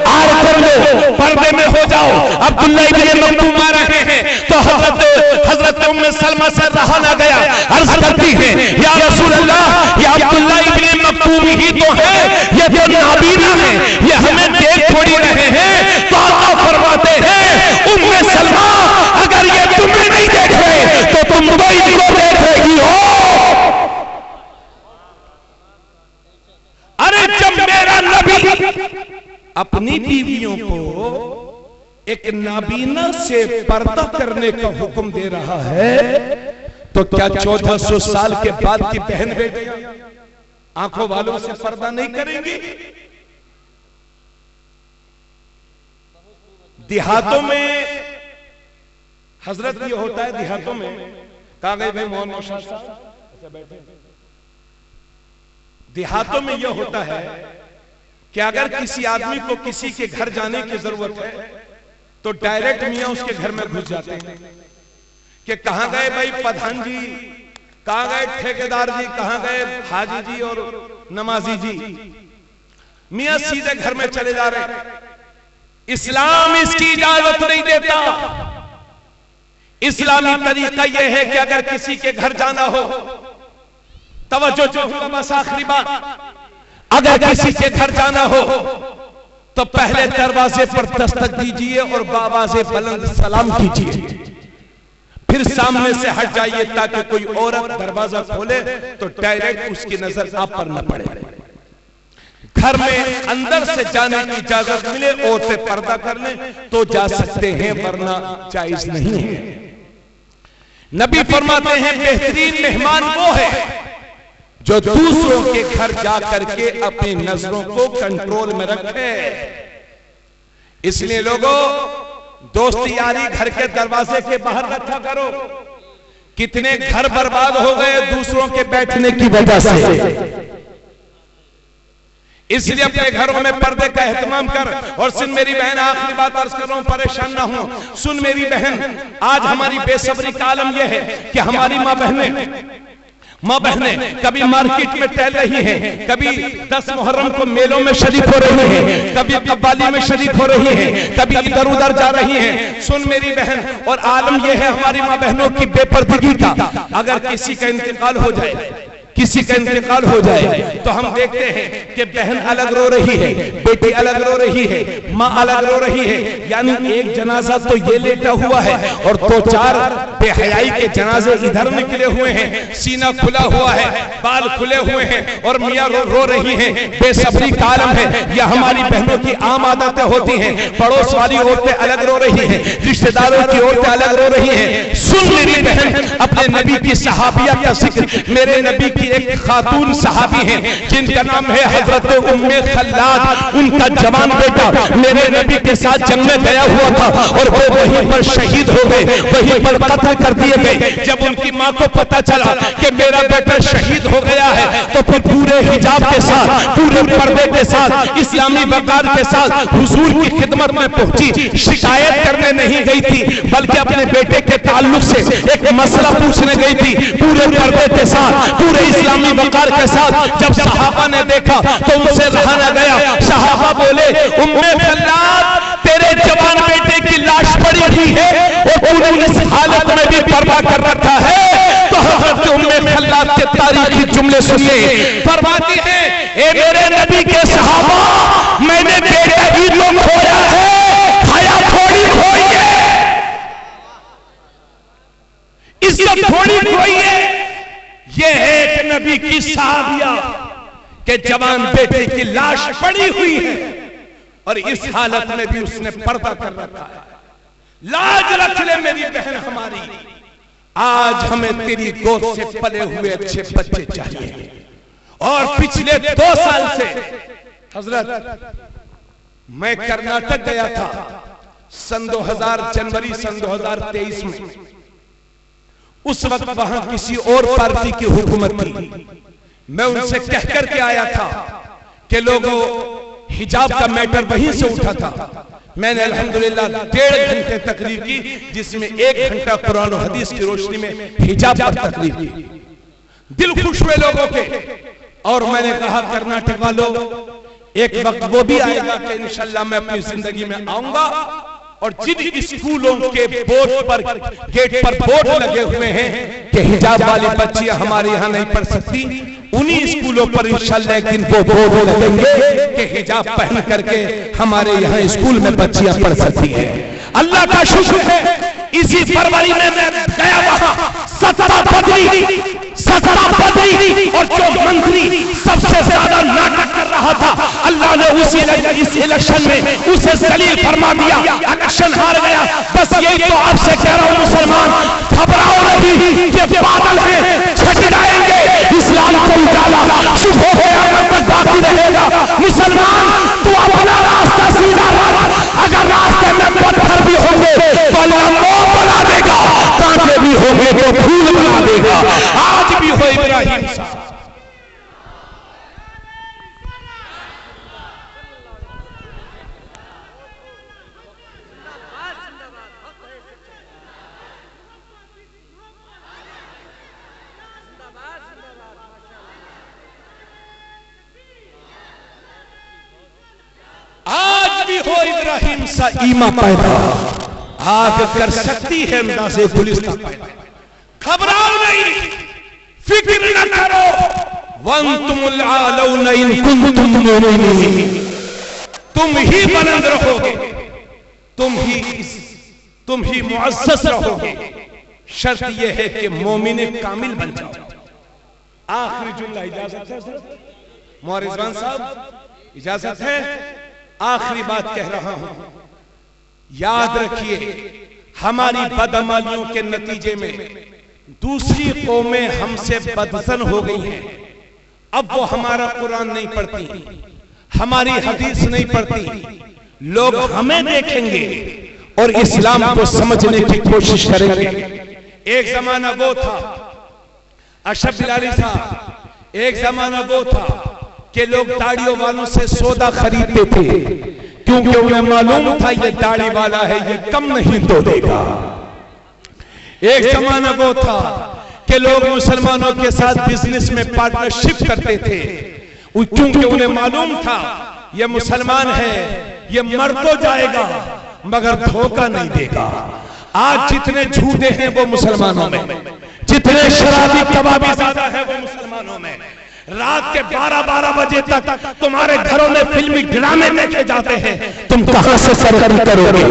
आड़ कर लो, पर्दे में हो जाओ। अब्दुल्लाह इब्ने मक्तूम आ रहे हैं तो हजरत उम्मे सलमा से रहा ना गया, अर्ज करती है, या रसूल अल्लाह, ये अब्दुल्लाह इब्ने मक्तूम ही तो है, ये तो नाबीना है, ये हमें देख थोड़ी रहे हैं। तो अल्लाह फरमाते हैं, उम्मे सलमा, अगर ये तुम्हें नहीं देख रहे तो तुम कोई को देख रही हो। अरे जब मेरा नबी अपनी बीवियों को एक नाबीना से पर्दा करने का हुक्म दे रहा है तो क्या 1400 साल के बाद की बहन बेटियां आंखों वालों से पर्दा नहीं करेंगी? देहातों में हजरत ये होता है, देहातों में कहा गए भाई मोहन नौशाद साहब बैठे। देहातों में यह होता है कि अगर किसी आदमी को किसी के घर जाने की जरूरत है तो डायरेक्ट मियां उसके घर में घुस जाते हैं कि कहां गए भाई प्रधान जी, कहां गए ठेकेदार जी, कहां गए हाजी जी और नमाजी जी। मियां सीधे घर में चले जा रहे हैं। इस्लाम इसकी इजाजत नहीं देता। इस्लामी तरीका यह है कि अगर किसी के घर जाना हो, तवज्जो चाहूंगा बस आखिरी बात, अगर किसी के घर जाना हो तो पहले दरवाजे पर दस्तक दीजिए और बावाज़े बुलंद सलाम कीजिए, फिर सामने से हट जाइए ताकि कोई औरत दरवाजा खोले तो डायरेक्ट उसकी नजर आप पर न पड़े। घर में अंदर से जाने की इजाजत मिले, औरतें पर्दा कर लें तो जा सकते हैं, वरना जायज नहीं है। नबी फरमाते हैं, बेहतरीन मेहमान वो है जो दूसरों के घर जा करके अपनी नजरों को कंट्रोल में रखे। इसलिए लोगों, दोस्ती यारी घर के दरवाजे के बाहर रखा करो। कितने घर बर्बाद हो गए दूसरों के बैठने की वजह से। इसलिए अपने घरों में पर्दे का एहतमाम कर। और सुन मेरी बहन, आखिरी बात अर्ज कर रहा हूं, परेशान ना हो। सुन मेरी बहन, आज हमारी बेसब्री का आलम यह है कि हमारी माँ बहनें कभी मार्केट में टहल रही हैं, कभी 10 मुहर्रम को मेलों में शरीक हो रही हैं, कभी कव्वाली में शरीक हो रही हैं, कभी इधर उधर जा रही हैं। सुन मेरी बहन, और आलम यह है हमारी माँ बहनों की बेपर्दगी का। अगर किसी का इंतकाल हो जाए, किसी का इंतकाल हो जाए तो हम देखते हैं कि बहन अलग रो रही है, बेटी अलग रो रही है, माँ अलग रो रही है। यानी एक जनाजा तो ये लेटा हुआ है और 2-4 बेहयाई के जनाजे इधर निकले हुए हैं, सीना खुला हुआ है, बाल खुले हुए हैं और मियाँ रो रही हैं। बेसब्री का आलम है। यह हमारी बहनों की आम आदतें होती हैं। पड़ोस वाली औरतें अलग रो रही हैं, रिश्तेदारों की औरतें अलग रो रही हैं। सुन मेरी बहन, अपने नबी की सहाबिया का जिक्र। मेरे नबी की एक खातून सहाबी हैं जिनका नाम है हजरत उम्मे खल्लाद। उनका जवान बेटा मेरे नबी के साथ जंग में गया हुआ था और वो वहीं पर शहीद हो गए, वहीं पर कत्ल कर दिए गए। जब उनकी मां को पता चला कि मेरा बेटा शहीद हो गया है तो फिर पूरे हिजाब के साथ, पूरे पर्दे के साथ, इस्लामी वकार के साथ हुजूर की खिदमत में पहुंची। शिकायत करने नहीं गई थी, बल्कि अपने बेटे के ताल्लुक से एक मसला पूछने गई थी। पूरे पर्दे के साथ, पूरे इस्लामी वकार के साथ जब सहाबा ने देखा तो उनसे रहा न गया। सहाबा बोले, उम्मे खल्लाद, तेरे जवान बेटे की लाश पड़ी हुई है और तूने इस हालत में भी पर्दा कर रखा है। तो हजरत उम्मे खल्लाद के तारीखी जुमले सुनिए। फरमाती है, ए मेरे नबी के सहाबा, मैंने बेटा ही तो खोया है, खाया थोड़ी खोई है, इज्जत थोड़ी खोई है। ये है कि नबी की सहाबिया के जवान बेटे की लाश पड़ी हुई है और इस हालत में भी उसने पर्दा कर रखा है। लाज रख ले मेरी बहन हमारी। आज हमें तेरी गोद से पले हुए अच्छे बच्चे चाहिए। और पिछले 2 साल से हजरत मैं कर्नाटक गया था सन 2000 जनवरी सन 2023 में। उस वक्त वहां किसी और पार्टी की हुकूमत थी। मैं उनसे कह करके आया था कि लोगों हिजाब का मैटर वहीं से उठा था। मैंने अल्हम्दुलिल्लाह 1.5 घंटे तकरीर की, जिसमें 1 घंटा कुरान और हदीस की रोशनी में हिजाब पर तकरीर की। दिल खुश हुए लोगों के। और मैंने कहा कर्नाटक वालों, एक वक्त वो भी आएगा कि इंशाल्लाह मैं अपनी जिंदगी में आऊंगा और जिन स्कूलों के बोर्ड पर गेट पर बोर्ड लगे हुए हैं कि हिजाब वाली बच्चियां हमारे यहाँ नहीं पढ़ सकती, उन्हीं स्कूलों पर इंशाल्लाह एक दिन वो बोर्ड लगेंगे कि हिजाब पहन करके हमारे यहाँ स्कूल में बच्चियां पढ़ सकती हैं। अल्लाह का शुक्र है, इसी फरवरी में मैं गया वहां सत्ता बदली और जो मंत्री सबसे ज्यादा नाटक कर रहा था, अल्लाह ने इस इलेक्शन में उसे जलील फरमा दिया, इलेक्शन हार गया। बस यही तो आपसे कह रहा हूं मुसलमान, घबराओ नहीं, ये बादल है, छट जाएंगे। इस्लाम का उजाला सुबह क़यामत तक बाकी रहेगा। मुसलमान तू अपना रास्ता सीधा रख, अगर रास्ते में पत्थर भी होंगे तो अल्लाह मोम बना देगा, कांटे भी होंगे तो फूल बना देगा। आज भी हो इब्राहिम साहब। आज भी हो इब्राहिम सा ईमा पैदा, आग कर सकती है अंदाज़े गुलिस्तां पैदा। घबराओ नहीं, फिक्र न करो, वंतुमुल आलौना इन कुंतुम मुमिनीन, तुम ही बुलंद रहोगे, तुम ही मुअज़्ज़ज़ रहोगे। शर्त यह है कि मोमिन कामिल बन जाओ। आखिरी जुमला इजाजत है मोरिज़वान साहब, इजाजत है? आखिरी बात कह रहा हूं, याद रखिए हमारी बदअमलियों के नतीजे में दूसरी कौमें हमसे बदसन हो गई हैं। अब वो हमारा कुरान नहीं पढ़ती, हमारी हदीस नहीं पढ़ती, लोग हमें देखेंगे और इस्लाम को समझने की कोशिश करेंगे। एक जमाना वो था, अशरफ बिलाली साहब, एक जमाना वो था कि लोग दाढ़ियों वालों से सौदा खरीदते थे, क्योंकि उन्हें मालूम था ये दाढ़ी वाला है, ये कम नहीं तो देगा। एक जमाना वो था कि लोग मुसलमानों के साथ बिजनेस में पार्टनरशिप करते थे, क्योंकि उन्हें मालूम था ये मुसलमान है, ये मर तो जाएगा मगर धोखा नहीं देगा। आज जितने झूठे हैं वो मुसलमानों में, जितने शराबी कबाबी ज्यादा है वो मुसलमानों में। रात के 12-12 बजे तक तुम्हारे घरों में फिल्मी ड्रामे देखे जाते हैं, तुम कहां से सरगर्म करोगे?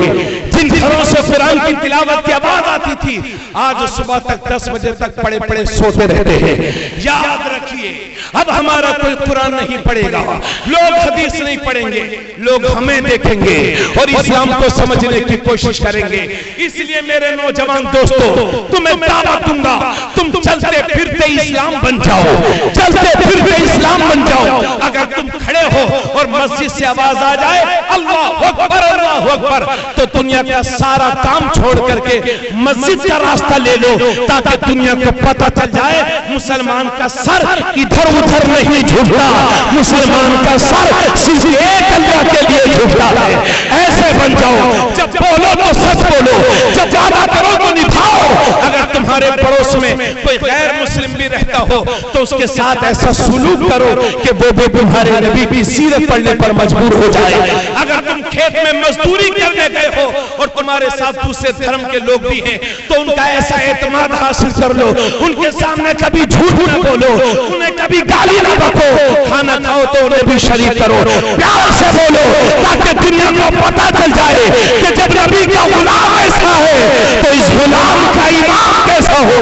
जिन घरों से कुरान की तिलावत की आवाज आती थी, आज सुबह तक 10 बजे तक पड़े पड़े सोते रहते हैं। याद रखिए, अब हमारा कोई कुरान नहीं पढ़ेगा, लोग हदीस नहीं पढ़ेंगे, लोग हमें देखेंगे और इस्लाम को समझने की कोशिश करेंगे। इसलिए मेरे नौजवान दोस्तों, तुम्हें दावत दूंगा, तुम चलते फिरते इस्लाम बन जाओ, चलते फिरते इस्लाम बन जाओ। अगर तुम खड़े हो और मस्जिद से आवाज आ जाए अल्लाह अकबर अल्लाह अकबर, तो दुनिया का सारा काम छोड़ करके मस्जिद का रास्ता ले लो, ताकि दुनिया को पता चल जाए मुसलमान का सर इधर उधर नहीं झुकता, मुसलमान का सर सिर्फ एक अल्लाह के लिए झुकता है। ऐसे बन जाओ, जब बोलो तो सच बोलो, जब वादा करो तो निभाओ। अगर तुम्हारे पड़ोस में कोई गैर मुस्लिम भी रहता हो तो उसके साथ ऐसा सुलूक करो कि वो भी तुम्हारे नबी की सीरत पढ़ने पर मजबूर हो जाए। अगर तुम खेत में मजदूरी करने गए हो और तुम्हारे साथ दूसरे धर्म के लोग भी हैं, तो उनका ऐसा एतमाद हासिल कर लो, उनके सामने कभी झूठ न बोलो, उन्हें कभी गाली न बको, खाना खाओ तो उन्हें भी शरीक करो, प्यार से बोलो, ताकि दुनिया को पता चल जाए कि जब नबी का गुलाम ऐसा है तो इस गुलाम का ईमान कैसा हो।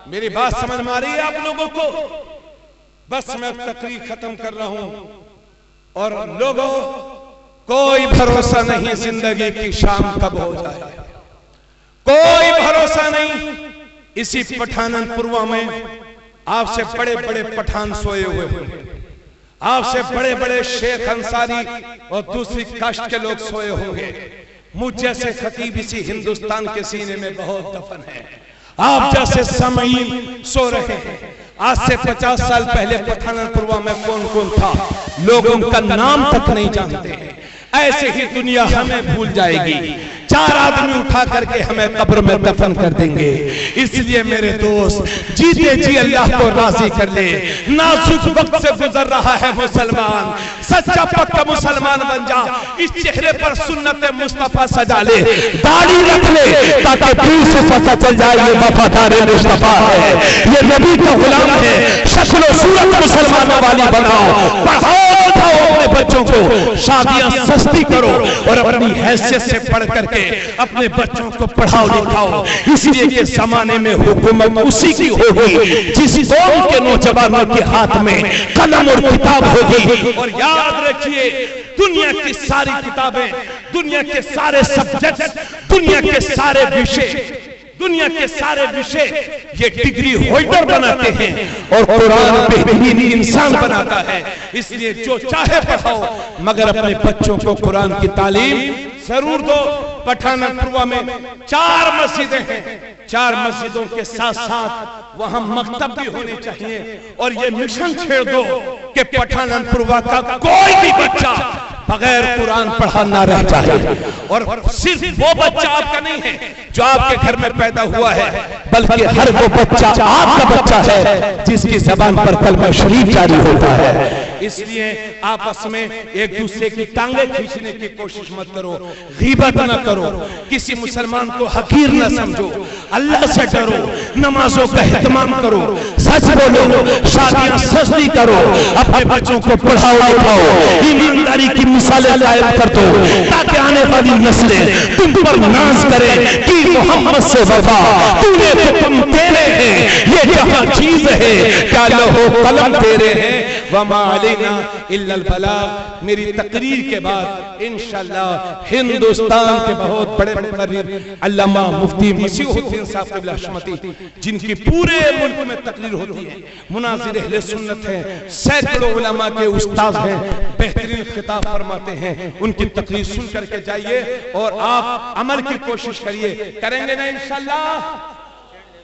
मेरी बात समझ में आ रही है आप लोगों को? बस मैं तकरीर खत्म कर रहा हूं। और लोगों, कोई भरोसा नहीं जिंदगी की शाम कब हो जाए, कोई भरोसा नहीं। इसी पठानपुरवा में आपसे बड़े बड़े पठान सोए हुए होंगे, आपसे बड़े बड़े शेख अंसारी और दूसरी कास्ट के लोग सोए होंगे। मुझ जैसे खतीब इसी हिंदुस्तान के सीने में बहुत दफन है। आप जैसे सामीन सो रहे हैं। आज से 50 साल पहले पठानपुरवा में कौन कौन था, लोग उनका नाम तक नहीं जानते हैं। ऐसे ही दुनिया हमें भूल जाएगी। 4 आदमी उठा करके हमें कब्र में दफन कर देंगे। इसलिए मेरे दोस्त, जीते जी अल्लाह को राजी कर ले। नाजुक वक्त से गुजर रहा है मुसलमान, सच्चा पक्का मुसलमान बन जा। इस चेहरे पर सुन्नत मुस्तफा सजा ले, दाढ़ी रख ले, ताकि दूर से पता चल जाए ये वफादार मुस्तफा है, ये नबी का गुलाम है। शक्ल सूरत मुसलमानों वाली बनाओ, पढ़ाओ अपने बच्चों को, शादियां सस्ती करो और अपनी हैसियत से पढ़ करके अपने बच्चों को पढ़ाओ लिखाओ। इसलिए के जमाने में हुकूमत उसी की होगी जिस कौम के नौजवानों के हाथ में कलम और किताब होगी। और याद रखिए, दुनिया की सारी किताबें, दुनिया के सारे सब्जेक्ट, दुनिया के सारे विषय, दुनिया के सारे विषय ये डिग्री होल्डर बनाते हैं और कुरान बेहतरीन इंसान बनाता है। इसलिए जो चाहे पढ़ाओ, मगर अपने बच्चों को कुरान की तालीम जरूर दो। पठानपुरवा में 4 मस्जिदें हैं, 4 मस्जिदों के साथ साथ वहां मकतब भी होने चाहिए। और ये मिशन छेड़ दो कि पठानपुरवा का कोई भी बच्चा बगैर कुरान पढ़ा ना रह जाए। और सिर्फ वो बच्चा आपका नहीं है जो आपके घर में पैदा हुआ है, बल्कि हर वो बच्चा आपका बच्चा है जिसकी जबान पर कलमा शरीफ जारी होता है। इसलिए आपस में एक दूसरे की टांगे खींचने की कोशिश मत करो, गीबत न करो, किसी मुसलमान को हकीर न समझो, अल्लाह से डरो, नमाजों का एहतमाम करो, सच बोलो, शादियां सस्ती करो, अपने बच्चों को पढ़ाओ लिखाओ, ईमानदारी की मिसालें कायम कर दो, ताकि आने वाली नस्लें तुम पर नाज करें कि मोहम्मद से वफा तूने तो तुम तेरे हैं, ये जहां चीज है क्या लहो कलम तेरे हैं, वमा अलैना इल्लल बलाग। मेरी तकरीर के बाद इंशाअल्लाह हिंदुस्तान के बहुत बड़े मुकर्रिर अल्लामा मुफ्ती मसीहुद्दीन साहब क़िबला हशमती, जिनकी पूरे मुल्क में तकरीर होती है, मुनाज़िर अहले सुन्नत हैं, सैकड़ों उलमा के उस्ताद हैं, बेहतरीन खिताब फरमाते हैं, उनकी तकरीर सुन करके जाइए और आप अमल की कोशिश करिए। करेंगे ना इंशाअल्लाह?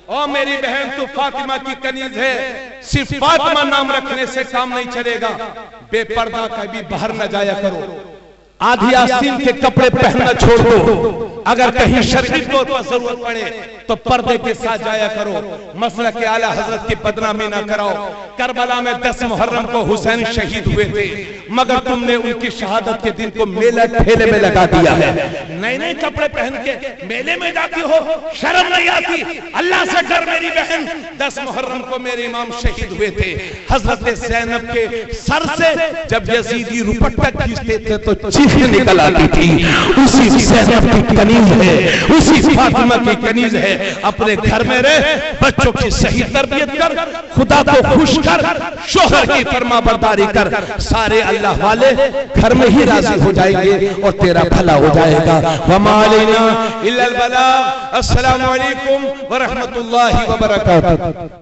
और मेरी बहन तो फातिमा की कनीज है, सिर्फ फातिमा नाम रखने से काम नहीं चलेगा। बेपर्दा कभी बाहर न जाया करो, आधी आस्तीन के कपड़े पहनना छोड़ दो। अगर कहीं शर्ई तौर पर जरूरत पड़े तो पर्दे के साथ जाया करो। मसलक के आला हजरत की बदनामी ना कराओ। करबला में 10 मुहर्रम को हुसैन शहीद हुए थे, मगर तुमने उनकी शहादत के दिन को मेला ठेले में लगा दिया है। नए नए कपड़े पहन के मेले में जाती हो, शर्म नहीं आती? अल्लाह से डर मेरी बहन। 10 मुहर्रम को मेरे इमाम शहीद हुए थे। हजरत ज़ैनब के सर से जब यजीदी रुपट्टा खींचते थे तो चीखें निकल आती थी। उसी ज़ैनब की कनीज है, उसी फातिमा की कनीज है। अपने घर में रह, बच्चों की सही तरबियत कर, खुदा को खुश कर, शोहर की फरमाबरदारी कर, सारे अल्लाह वाले घर में ही राजी हो जाएंगे और तेरा भला हो जाएगा। वमा अलैना इल्लल बलाग। अस्सलामु अलैकुम व रहमतुल्लाहि व बरकातहू।